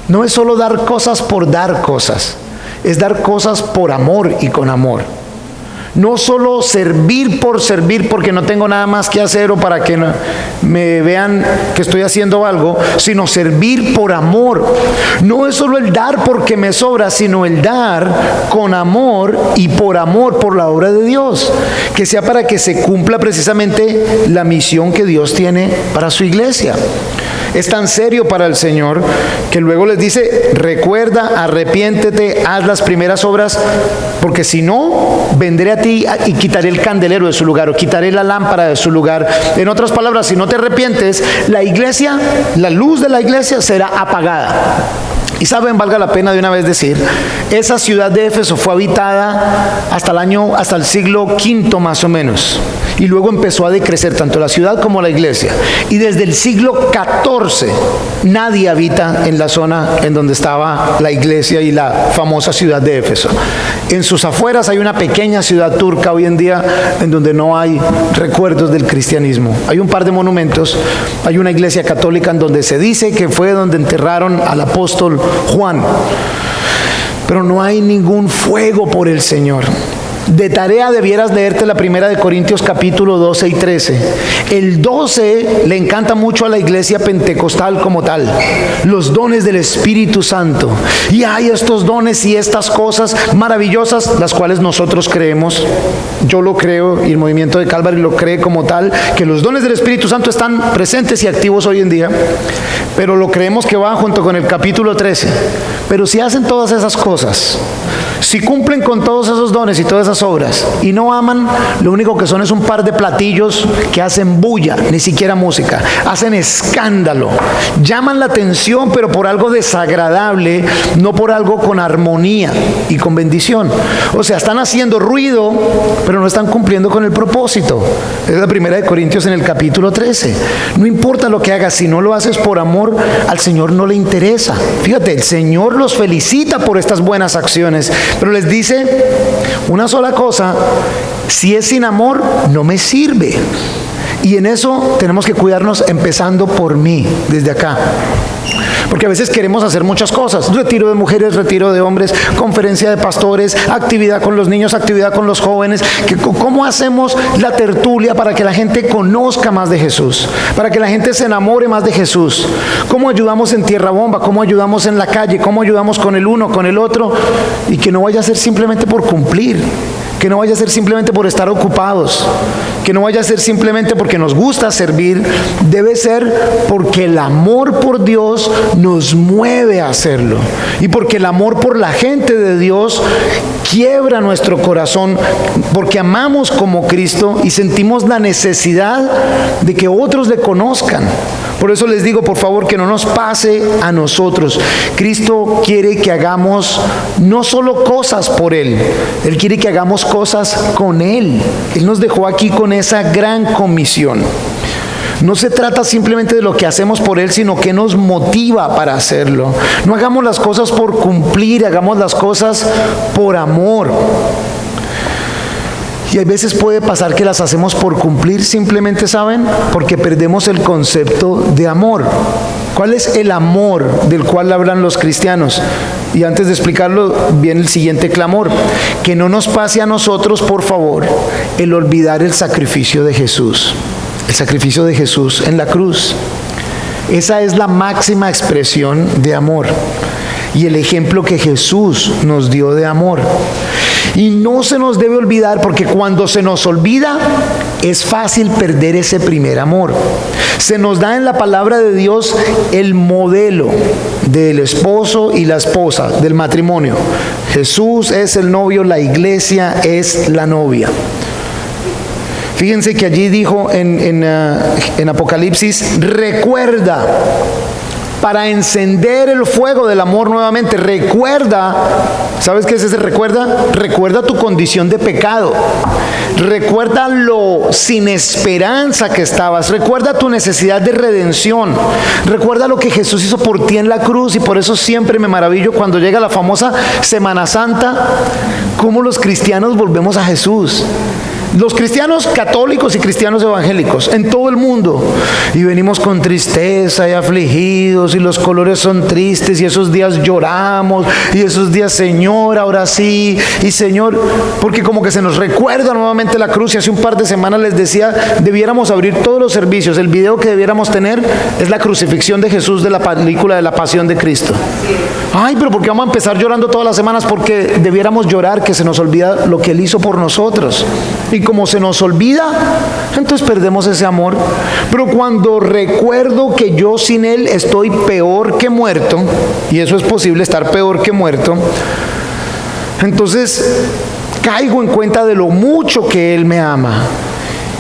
No es solo dar cosas por dar cosas, es dar cosas por amor y con amor. No solo servir por servir porque no tengo nada más que hacer o para que me vean que estoy haciendo algo, sino servir por amor. No es solo el dar porque me sobra, sino el dar con amor y por amor por la obra de Dios, que sea para que se cumpla precisamente la misión que Dios tiene para su iglesia. Es tan serio para el Señor que luego les dice: recuerda, arrepiéntete, haz las primeras obras, porque si no, vendré a ti y quitaré el candelero de su lugar, o quitaré la lámpara de su lugar. En otras palabras, si no te arrepientes, la iglesia, la luz de la iglesia será apagada. Y saben, valga la pena de una vez decir, esa ciudad de Éfeso fue habitada hasta el siglo V más o menos, y luego empezó a decrecer tanto la ciudad como la iglesia, y desde el siglo XIV nadie habita en la zona en donde estaba la iglesia y la famosa ciudad de Éfeso. En sus afueras hay una pequeña ciudad turca hoy en día en donde no hay recuerdos del cristianismo. Hay un par de monumentos, hay una iglesia católica en donde se dice que fue donde enterraron al apóstol Juan, pero no hay ningún fuego por el Señor. De tarea debieras leerte la primera de Corintios capítulo 12 y 13. El 12 le encanta mucho a la iglesia pentecostal como tal. Los dones del Espíritu Santo. Y hay estos dones y estas cosas maravillosas, las cuales nosotros creemos. Yo lo creo y el movimiento de Calvary lo cree como tal, que los dones del Espíritu Santo están presentes y activos hoy en día. Pero lo creemos que va junto con el capítulo 13. Pero si hacen todas esas cosas, si cumplen con todos esos dones y todas esas obras y no aman, lo único que son es un par de platillos que hacen bulla, ni siquiera música, hacen escándalo, llaman la atención pero por algo desagradable, no por algo con armonía y con bendición. O sea, están haciendo ruido pero no están cumpliendo con el propósito. Es la primera de Corintios en el capítulo 13. No importa lo que hagas, si no lo haces por amor, al Señor no le interesa. Fíjate, el Señor los felicita por estas buenas acciones, pero les dice una sola cosa: si es sin amor, no me sirve. Y en eso tenemos que cuidarnos, empezando por mí, desde acá. Porque a veces queremos hacer muchas cosas: retiro de mujeres, retiro de hombres, conferencia de pastores, actividad con los niños, actividad con los jóvenes. ¿Cómo hacemos la tertulia para que la gente conozca más de Jesús? Para que la gente se enamore más de Jesús. ¿Cómo ayudamos en Tierra Bomba? ¿Cómo ayudamos en la calle? ¿Cómo ayudamos con el uno, con el otro? Y que no vaya a ser simplemente por cumplir. Que no vaya a ser simplemente por estar ocupados, que no vaya a ser simplemente porque nos gusta servir. Debe ser porque el amor por Dios nos mueve a hacerlo, y porque el amor por la gente de Dios quiebra nuestro corazón, porque amamos como Cristo y sentimos la necesidad de que otros le conozcan. Por eso les digo, por favor, que no nos pase a nosotros. Cristo quiere que hagamos no solo cosas por Él, Él quiere que hagamos cosas con Él. Él nos dejó aquí con esa gran comisión. No se trata simplemente de lo que hacemos por Él, sino que nos motiva para hacerlo. No hagamos las cosas por cumplir, hagamos las cosas por amor. Y a veces puede pasar que las hacemos por cumplir, simplemente, ¿saben? Porque perdemos el concepto de amor. ¿Cuál es el amor del cual hablan los cristianos? Y antes de explicarlo, viene el siguiente clamor: que no nos pase a nosotros, por favor, el olvidar el sacrificio de Jesús. El sacrificio de Jesús en la cruz. Esa es la máxima expresión de amor y el ejemplo que Jesús nos dio de amor. Y no se nos debe olvidar, porque cuando se nos olvida es fácil perder ese primer amor. Se nos da en la palabra de Dios el modelo del esposo y la esposa, del matrimonio. Jesús es el novio, la iglesia es la novia. Fíjense que allí dijo en Apocalipsis: recuerda, para encender el fuego del amor nuevamente. Recuerda, ¿sabes qué es ese recuerda? Recuerda tu condición de pecado. Recuerda lo sin esperanza que estabas. Recuerda tu necesidad de redención. Recuerda lo que Jesús hizo por ti en la cruz. Y por eso siempre me maravillo cuando llega la famosa Semana Santa, cómo los cristianos volvemos a Jesús. Los cristianos católicos y cristianos evangélicos en todo el mundo, y venimos con tristeza y afligidos, y los colores son tristes, y esos días lloramos, y esos días, Señor, ahora sí, y Señor, porque como que se nos recuerda nuevamente la cruz. Y hace un par de semanas les decía, debiéramos abrir todos los servicios. El video que debiéramos tener es la crucifixión de Jesús de la película de la Pasión de Cristo. Ay, pero ¿por qué vamos a empezar llorando todas las semanas? Porque debiéramos llorar, que se nos olvida lo que Él hizo por nosotros. Y como se nos olvida, entonces perdemos ese amor. Pero cuando recuerdo que yo sin Él estoy peor que muerto, y eso es posible, estar peor que muerto, entonces caigo en cuenta de lo mucho que Él me ama.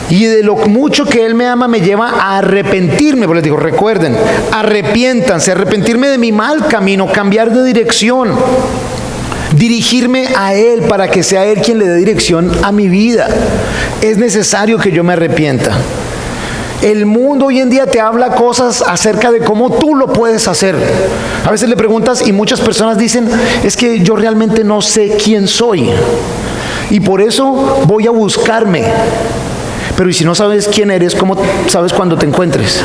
Y de lo mucho que Él me ama me lleva a arrepentirme. Pues les digo, recuerden, arrepiéntanse, arrepentirme de mi mal camino, cambiar de dirección, dirigirme a Él para que sea Él quien le dé dirección a mi vida. Es necesario que yo me arrepienta. El mundo hoy en día te habla cosas acerca de cómo tú lo puedes hacer. A veces le preguntas y muchas personas dicen: es que yo realmente no sé quién soy y por eso voy a buscarme. Pero ¿y si no sabes quién eres, cómo sabes cuando te encuentres?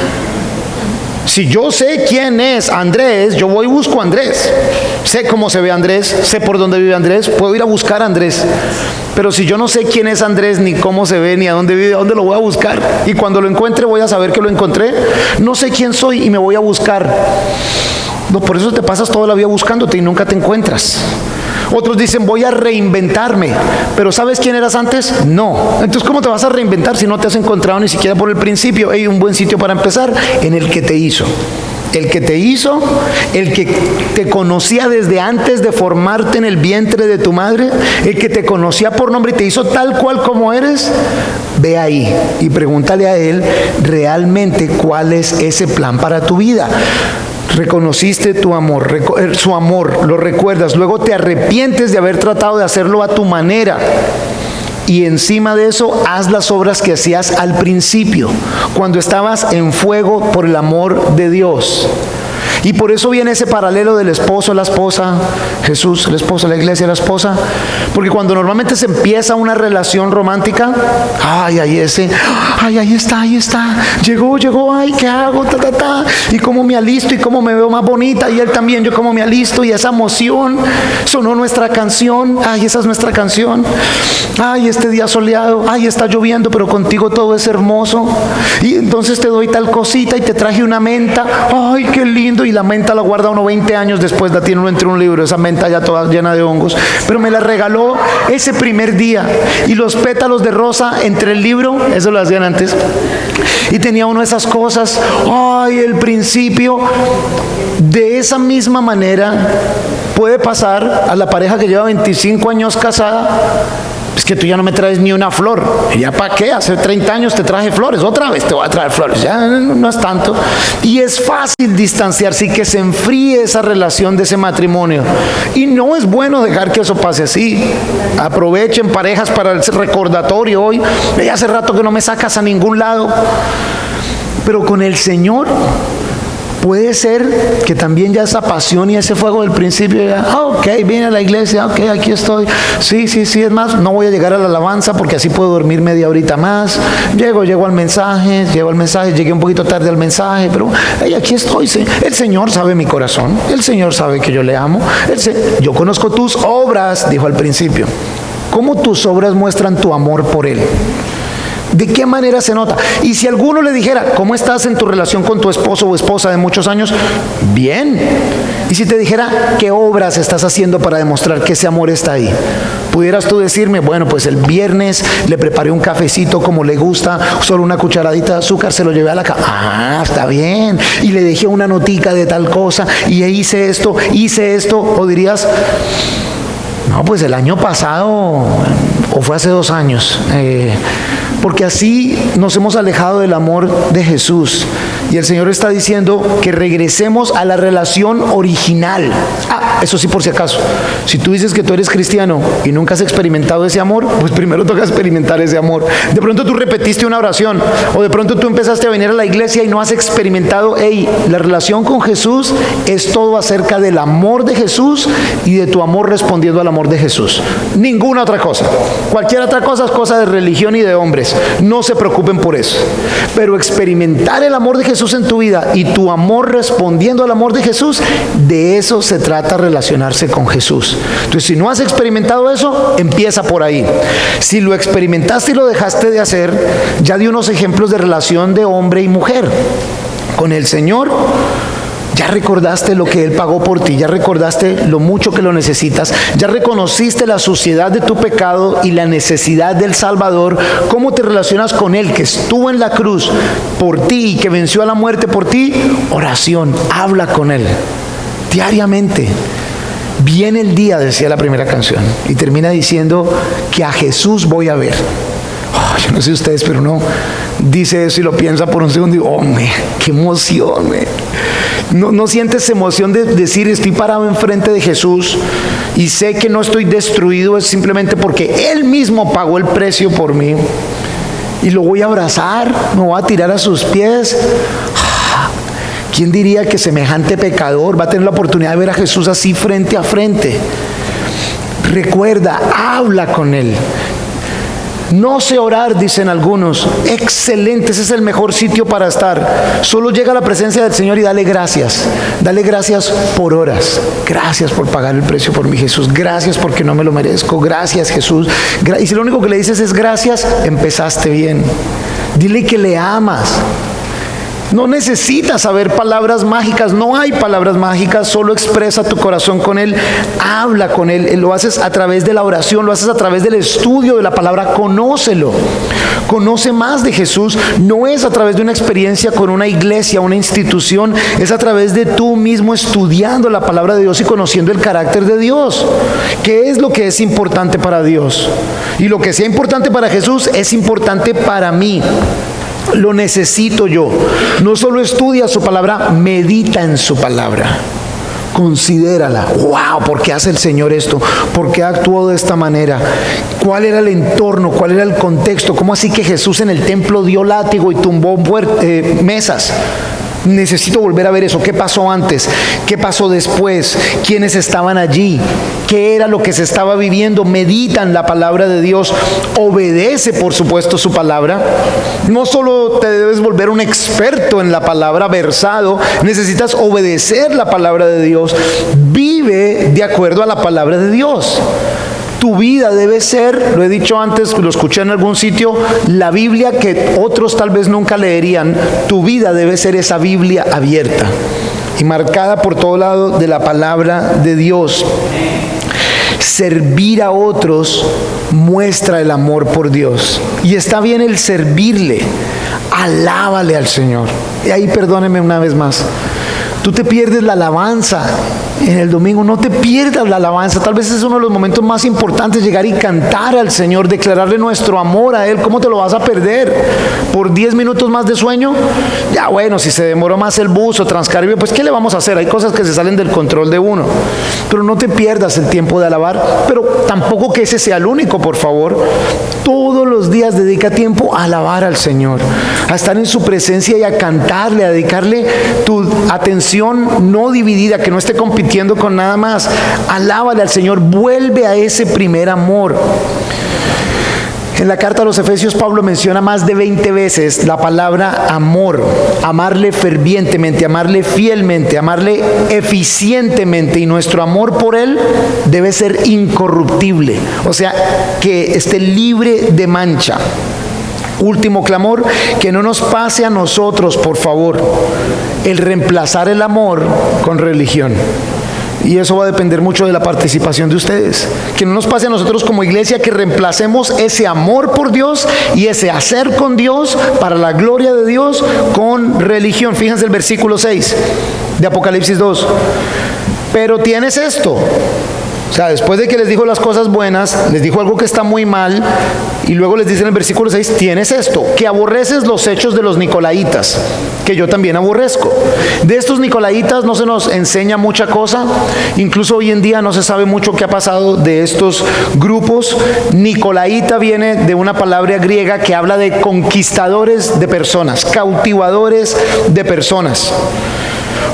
Si yo sé quién es Andrés, yo voy y busco a Andrés. Sé cómo se ve Andrés, sé por dónde vive Andrés, puedo ir a buscar a Andrés. Pero si yo no sé quién es Andrés, ni cómo se ve, ni a dónde vive, ¿a dónde lo voy a buscar? Y cuando lo encuentre voy a saber que lo encontré. No sé quién soy y me voy a buscar. No, por eso te pasas toda la vida buscándote y nunca te encuentras. Otros dicen, voy a reinventarme, pero ¿sabes quién eras antes? No. Entonces, ¿cómo te vas a reinventar si no te has encontrado ni siquiera por el principio? Hay un buen sitio para empezar, en el que te hizo. El que te hizo, el que te conocía desde antes de formarte en el vientre de tu madre, el que te conocía por nombre y te hizo tal cual como eres. Ve ahí y pregúntale a Él realmente cuál es ese plan para tu vida. Reconociste tu amor, su amor, lo recuerdas, luego te arrepientes de haber tratado de hacerlo a tu manera. Y encima de eso, haz las obras que hacías al principio, cuando estabas en fuego por el amor de Dios. Y por eso viene ese paralelo del esposo, la esposa, Jesús, el esposo, la iglesia, la esposa. Porque cuando normalmente se empieza una relación romántica, ay, ahí está, llegó, ay, ¿qué hago? Y cómo me alisto y cómo me veo más bonita. Y él también, yo cómo me alisto. Y esa emoción, sonó nuestra canción, ay, esa es nuestra canción. Ay, este día soleado, ay, está lloviendo, pero contigo todo es hermoso. Y entonces te doy tal cosita y te traje una menta, ay, qué lindo. Y la menta la guarda uno 20 años después, la tiene uno entre un libro, esa menta ya toda llena de hongos, pero me la regaló ese primer día. Y los pétalos de rosa entre el libro, eso lo hacían antes, y tenía uno de esas cosas, ay, el principio. De esa misma manera puede pasar a la pareja que lleva 25 años casada. Es que tú ya no me traes ni una flor. ¿Y ya para qué? Hace 30 años te traje flores, otra vez te voy a traer flores. Ya no es tanto. Y es fácil distanciarse y que se enfríe esa relación de ese matrimonio. Y no es bueno dejar que eso pase así. Aprovechen, parejas, para el recordatorio hoy. Ya hace rato que no me sacas a ningún lado. Pero con el Señor puede ser que también ya esa pasión y ese fuego del principio, ya, ok, vine a la iglesia, ok, aquí estoy, sí, es más, no voy a llegar a la alabanza porque así puedo dormir media horita más, llego al mensaje, llegué un poquito tarde al mensaje, pero hey, aquí estoy, sí. El Señor sabe mi corazón, el Señor sabe que yo le amo, yo conozco tus obras, dijo al principio. ¿Cómo tus obras muestran tu amor por Él? ¿De qué manera se nota? Y si alguno le dijera, ¿cómo estás en tu relación con tu esposo o esposa de muchos años? Bien. Y si te dijera, ¿qué obras estás haciendo para demostrar que ese amor está ahí? Pudieras tú decirme, bueno, pues el viernes le preparé un cafecito como le gusta, solo una cucharadita de azúcar, se lo llevé a la cama. Ah, está bien. Y le dejé una notica de tal cosa, y hice esto. O dirías, no, pues el año pasado, o fue hace 2 años, porque así nos hemos alejado del amor de Jesús. Y el Señor está diciendo que regresemos a la relación original. Eso sí, por si acaso, si tú dices que tú eres cristiano y nunca has experimentado ese amor, pues primero toca experimentar ese amor. De pronto tú repetiste una oración, o de pronto tú empezaste a venir a la iglesia y no has experimentado. La relación con Jesús es todo acerca del amor de Jesús y de tu amor respondiendo al amor de Jesús. Ninguna otra cosa. Cualquier otra cosa es cosa de religión y de hombres. No se preocupen por eso. Pero experimentar el amor de Jesús en tu vida y tu amor respondiendo al amor de Jesús, de eso se trata relacionarse con Jesús. Entonces, si no has experimentado eso, empieza por ahí. Si lo experimentaste y lo dejaste de hacer, ya di unos ejemplos de relación de hombre y mujer. Con el Señor, ya recordaste lo que Él pagó por ti, ya recordaste lo mucho que lo necesitas, ya reconociste la suciedad de tu pecado y la necesidad del Salvador. ¿Cómo te relacionas con Él que estuvo en la cruz por ti y que venció a la muerte por ti? Oración, habla con Él diariamente. Viene el día, decía la primera canción, y termina diciendo que a Jesús voy a ver. Yo no sé ustedes, pero uno dice eso y lo piensa por un segundo y digo, qué emoción, No sientes emoción de decir, estoy parado enfrente de Jesús y sé que no estoy destruido, es simplemente porque Él mismo pagó el precio por mí, y lo voy a abrazar, me voy a tirar a sus pies. ¿Quién diría que semejante pecador va a tener la oportunidad de ver a Jesús así frente a frente? Recuerda, habla con Él. No sé orar, dicen algunos. Excelente, ese es el mejor sitio para estar. Solo llega a la presencia del Señor y dale gracias. Dale gracias por horas. Gracias por pagar el precio por mí, Jesús. Gracias porque no me lo merezco. Gracias, Jesús. Y si lo único que le dices es gracias, empezaste bien. Dile que le amas. No necesitas saber palabras mágicas, no hay palabras mágicas, solo expresa tu corazón con Él, habla con Él, lo haces a través de la oración, lo haces a través del estudio de la palabra, conócelo, conoce más de Jesús, no es a través de una experiencia con una iglesia, una institución, es a través de tú mismo estudiando la palabra de Dios y conociendo el carácter de Dios. ¿Qué es lo que es importante para Dios? Y lo que sea importante para Jesús es importante para mí. Lo necesito yo. No solo estudia su palabra, medita en su palabra. Considérala. Wow, ¿por qué hace el Señor esto? ¿Por qué actuó de esta manera? ¿Cuál era el entorno? ¿Cuál era el contexto? ¿Cómo así que Jesús en el templo dio látigo y tumbó mesas? Necesito volver a ver eso. ¿Qué pasó antes? ¿Qué pasó después? ¿Quiénes estaban allí? ¿Qué era lo que se estaba viviendo? Medita en la palabra de Dios. Obedece, por supuesto, su palabra. No solo te debes volver un experto en la palabra, versado. Necesitas obedecer la palabra de Dios. Vive de acuerdo a la palabra de Dios. Tu vida debe ser, lo he dicho antes, lo escuché en algún sitio, la Biblia que otros tal vez nunca leerían. Tu vida debe ser esa Biblia abierta y marcada por todo lado de la palabra de Dios. Servir a otros muestra el amor por Dios. Y está bien el servirle. Alábale al Señor. Y ahí perdóneme una vez más. Tú te pierdes la alabanza en el domingo, no te pierdas la alabanza. Tal vez es uno de los momentos más importantes, llegar y cantar al Señor, declararle nuestro amor a Él. ¿Cómo te lo vas a perder? ¿Por 10 minutos más de sueño? Ya bueno, si se demoró más el bus o Transcaribe, pues ¿qué le vamos a hacer? Hay cosas que se salen del control de uno. Pero no te pierdas el tiempo de alabar, pero tampoco que ese sea el único, por favor. Todos los días dedica tiempo a alabar al Señor, a estar en su presencia y a cantarle, a dedicarle tu atención no dividida, que no esté compitiendo con nada más. Alábale al Señor, vuelve a ese primer amor. En la carta a los Efesios, Pablo menciona más de 20 veces la palabra amor. Amarle fervientemente, amarle fielmente, amarle eficientemente. Y nuestro amor por Él debe ser incorruptible, o sea, que esté libre de mancha. Último clamor, que no nos pase a nosotros, por favor, el reemplazar el amor con religión. Y eso va a depender mucho de la participación de ustedes. Que no nos pase a nosotros como iglesia que reemplacemos ese amor por Dios y ese hacer con Dios para la gloria de Dios con religión. Fíjense el versículo 6 de Apocalipsis 2. Pero tienes esto. O sea, después de que les dijo las cosas buenas, les dijo algo que está muy mal, y luego les dice en el versículo 6, tienes esto, que aborreces los hechos de los nicolaitas, que yo también aborrezco. De estos nicolaitas no se nos enseña mucha cosa, incluso hoy en día no se sabe mucho qué ha pasado de estos grupos. Nicolaita viene de una palabra griega que habla de conquistadores de personas, cautivadores de personas.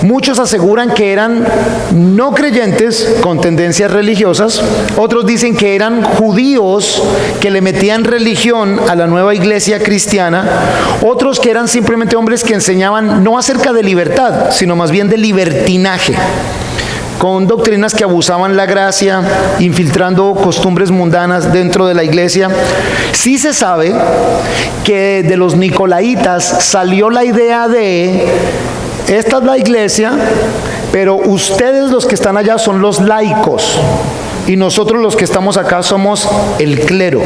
Muchos aseguran que eran no creyentes con tendencias religiosas. Otros dicen que eran judíos que le metían religión a la nueva iglesia cristiana. Otros que eran simplemente hombres que enseñaban no acerca de libertad, sino más bien de libertinaje, con doctrinas que abusaban la gracia, infiltrando costumbres mundanas dentro de la iglesia. Sí se sabe que de los nicolaitas salió la idea de: esta es la iglesia, pero ustedes los que están allá son los laicos y nosotros los que estamos acá somos el clero,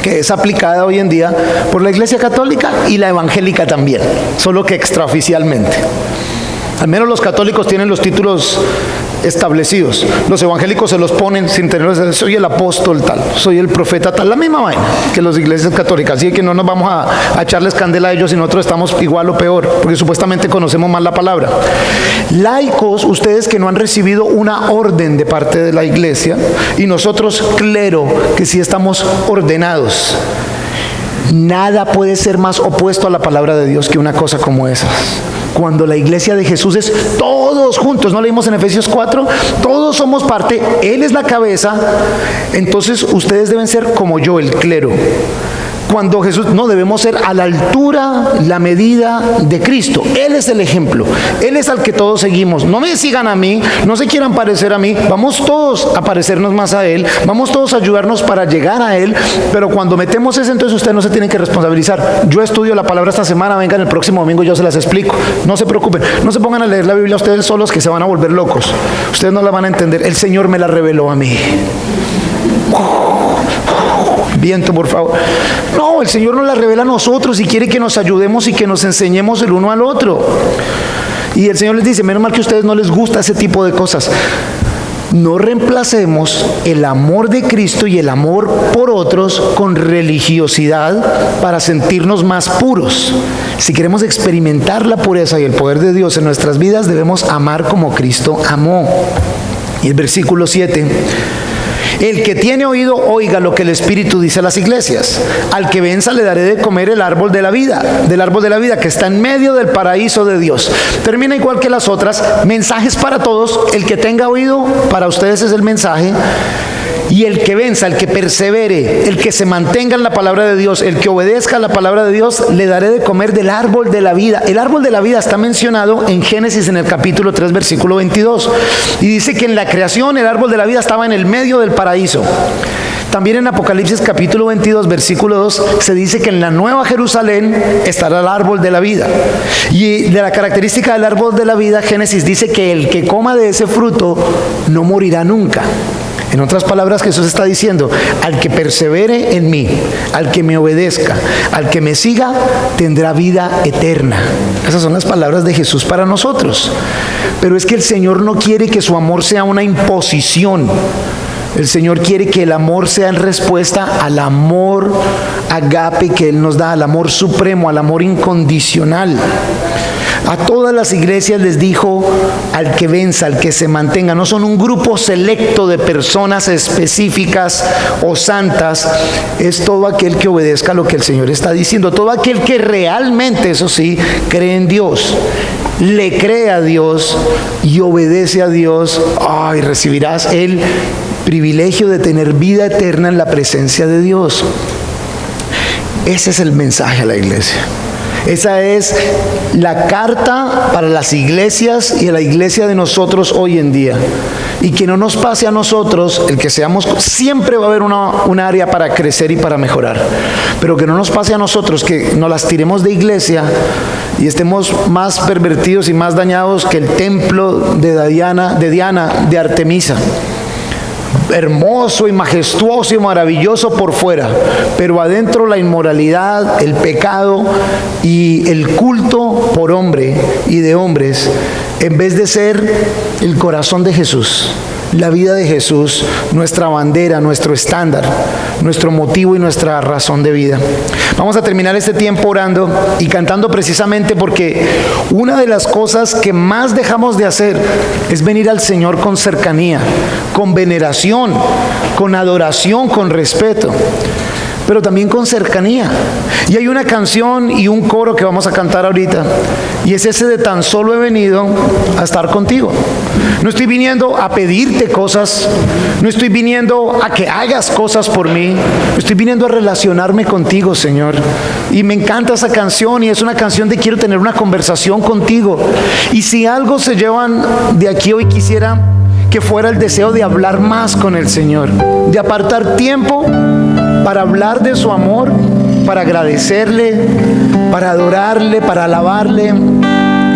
que es aplicada hoy en día por la iglesia católica y la evangélica también, solo que extraoficialmente. Al menos los católicos tienen los títulos establecidos. Los evangélicos se los ponen sin tenerlos. Soy el apóstol tal, soy el profeta tal, la misma vaina que las iglesias católicas. Así que no nos vamos a echarles candela a ellos y nosotros estamos igual o peor, porque supuestamente conocemos más la palabra. Laicos, ustedes que no han recibido una orden de parte de la iglesia, y nosotros clero, que sí estamos ordenados. Nada puede ser más opuesto a la palabra de Dios que una cosa como esa. Cuando la iglesia de Jesús es todos juntos, ¿no leímos en Efesios 4? Todos somos parte, Él es la cabeza, entonces ustedes deben ser como yo, el clero. Cuando Jesús, no, debemos ser a la altura, la medida de Cristo. Él es el ejemplo, Él es al que todos seguimos. No me sigan a mí, no se quieran parecer a mí, vamos todos a parecernos más a Él, vamos todos a ayudarnos para llegar a Él, pero cuando metemos eso, entonces ustedes no se tienen que responsabilizar. Yo estudio la palabra esta semana, vengan el próximo domingo, yo se las explico. No se preocupen, no se pongan a leer la Biblia ustedes solos, que se van a volver locos. Ustedes no la van a entender, el Señor me la reveló a mí. Viento, por favor. No, el Señor nos la revela a nosotros y quiere que nos ayudemos y que nos enseñemos el uno al otro. Y el Señor les dice, menos mal que a ustedes no les gusta ese tipo de cosas. No reemplacemos el amor de Cristo y el amor por otros con religiosidad para sentirnos más puros. Si queremos experimentar la pureza y el poder de Dios en nuestras vidas, debemos amar como Cristo amó. Y el versículo 7: el que tiene oído, oiga lo que el Espíritu dice a las iglesias. Al que venza le daré de comer el árbol de la vida, del árbol de la vida que está en medio del paraíso de Dios. Termina igual que las otras, mensajes para todos. El que tenga oído, para ustedes es el mensaje. Y el que venza, el que persevere, el que se mantenga en la palabra de Dios, el que obedezca a la palabra de Dios, le daré de comer del árbol de la vida. El árbol de la vida está mencionado en Génesis en el capítulo 3, versículo 22. Y dice que en la creación el árbol de la vida estaba en el medio del paraíso. También en Apocalipsis capítulo 22, versículo 2, se dice que en la nueva Jerusalén estará el árbol de la vida. Y de la característica del árbol de la vida, Génesis dice que el que coma de ese fruto no morirá nunca. En otras palabras, Jesús está diciendo, al que persevere en mí, al que me obedezca, al que me siga, tendrá vida eterna. Esas son las palabras de Jesús para nosotros. Pero es que el Señor no quiere que su amor sea una imposición. El Señor quiere que el amor sea en respuesta al amor agape que Él nos da, al amor supremo, al amor incondicional. A todas las iglesias les dijo, al que venza, al que se mantenga. No son un grupo selecto de personas específicas o santas. Es todo aquel que obedezca lo que el Señor está diciendo. Todo aquel que realmente, eso sí, cree en Dios, le cree a Dios y obedece a Dios. Ay, recibirás el privilegio de tener vida eterna en la presencia de Dios. Ese es el mensaje a la iglesia. Esa es la carta para las iglesias y a la iglesia de nosotros hoy en día. Y que no nos pase a nosotros, el que seamos, siempre va a haber un área para crecer y para mejorar. Pero que no nos pase a nosotros, que nos las tiremos de iglesia y estemos más pervertidos y más dañados que el templo de Diana, de Artemisa. Hermoso y majestuoso y maravilloso por fuera, pero adentro la inmoralidad, el pecado y el culto por hombre y de hombres, en vez de ser el corazón de Jesús, la vida de Jesús, nuestra bandera, nuestro estándar, nuestro motivo y nuestra razón de vida. Vamos a terminar este tiempo orando y cantando, precisamente porque una de las cosas que más dejamos de hacer es venir al Señor con cercanía, con veneración, con adoración, con respeto, pero también con cercanía. Y hay una canción y un coro que vamos a cantar ahorita, y es ese de tan solo he venido a estar contigo. No estoy viniendo a pedirte cosas, no estoy viniendo a que hagas cosas por mí, estoy viniendo a relacionarme contigo, Señor. Y me encanta esa canción, y es una canción de quiero tener una conversación contigo. Y si algo se llevan de aquí hoy, quisiera que fuera el deseo de hablar más con el Señor, de apartar tiempo para hablar de su amor, para agradecerle, para adorarle, para alabarle,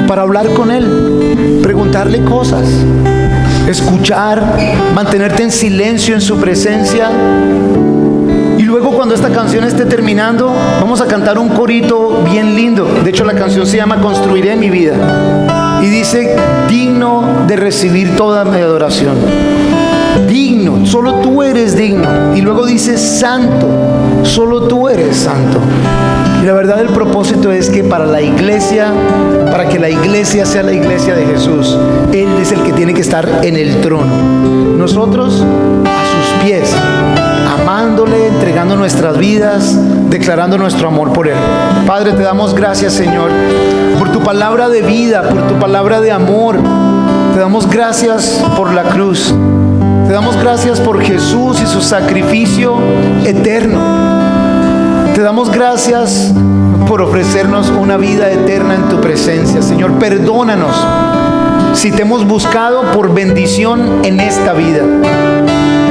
para hablar con Él, preguntarle cosas, escuchar, mantenerte en silencio en su presencia. Y luego, cuando esta canción esté terminando, vamos a cantar un corito bien lindo. De hecho, la canción se llama Construiré mi vida, y dice, digno de recibir toda mi adoración. Digno, solo tú eres digno. Y luego dice santo, solo tú eres santo. Y la verdad, el propósito es que para la iglesia, para que la iglesia sea la iglesia de Jesús, Él es el que tiene que estar en el trono. Nosotros a sus pies, amándole, entregando nuestras vidas, declarando nuestro amor por Él. Padre, te damos gracias, Señor, por tu palabra de vida, por tu palabra de amor. Te damos gracias por la cruz. Te damos gracias por Jesús y su sacrificio eterno. Te damos gracias por ofrecernos una vida eterna en tu presencia. Señor, perdónanos si te hemos buscado por bendición en esta vida.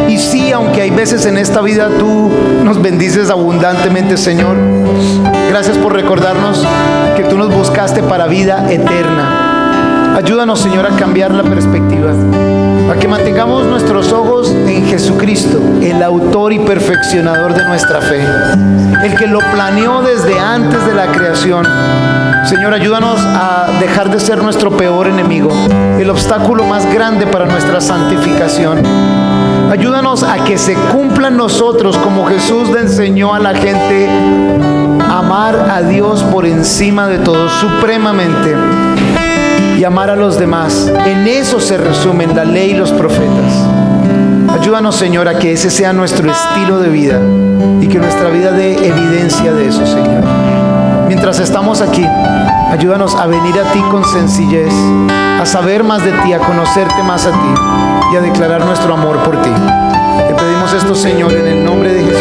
Y sí, aunque hay veces en esta vida tú nos bendices abundantemente, Señor, gracias por recordarnos que tú nos buscaste para vida eterna. Ayúdanos, Señor, a cambiar la perspectiva, a que mantengamos nuestros ojos en Jesucristo, el autor y perfeccionador de nuestra fe, el que lo planeó desde antes de la creación. Señor, ayúdanos a dejar de ser nuestro peor enemigo, el obstáculo más grande para nuestra santificación. Ayúdanos a que se cumpla en nosotros, como Jesús le enseñó a la gente, amar a Dios por encima de todo, supremamente, y amar a los demás. En eso se resumen la ley y los profetas. Ayúdanos, Señor, a que ese sea nuestro estilo de vida y que nuestra vida dé evidencia de eso, Señor. Mientras estamos aquí, ayúdanos a venir a ti con sencillez, a saber más de ti, a conocerte más a ti y a declarar nuestro amor por ti. Te pedimos esto, Señor, en el nombre de Jesús.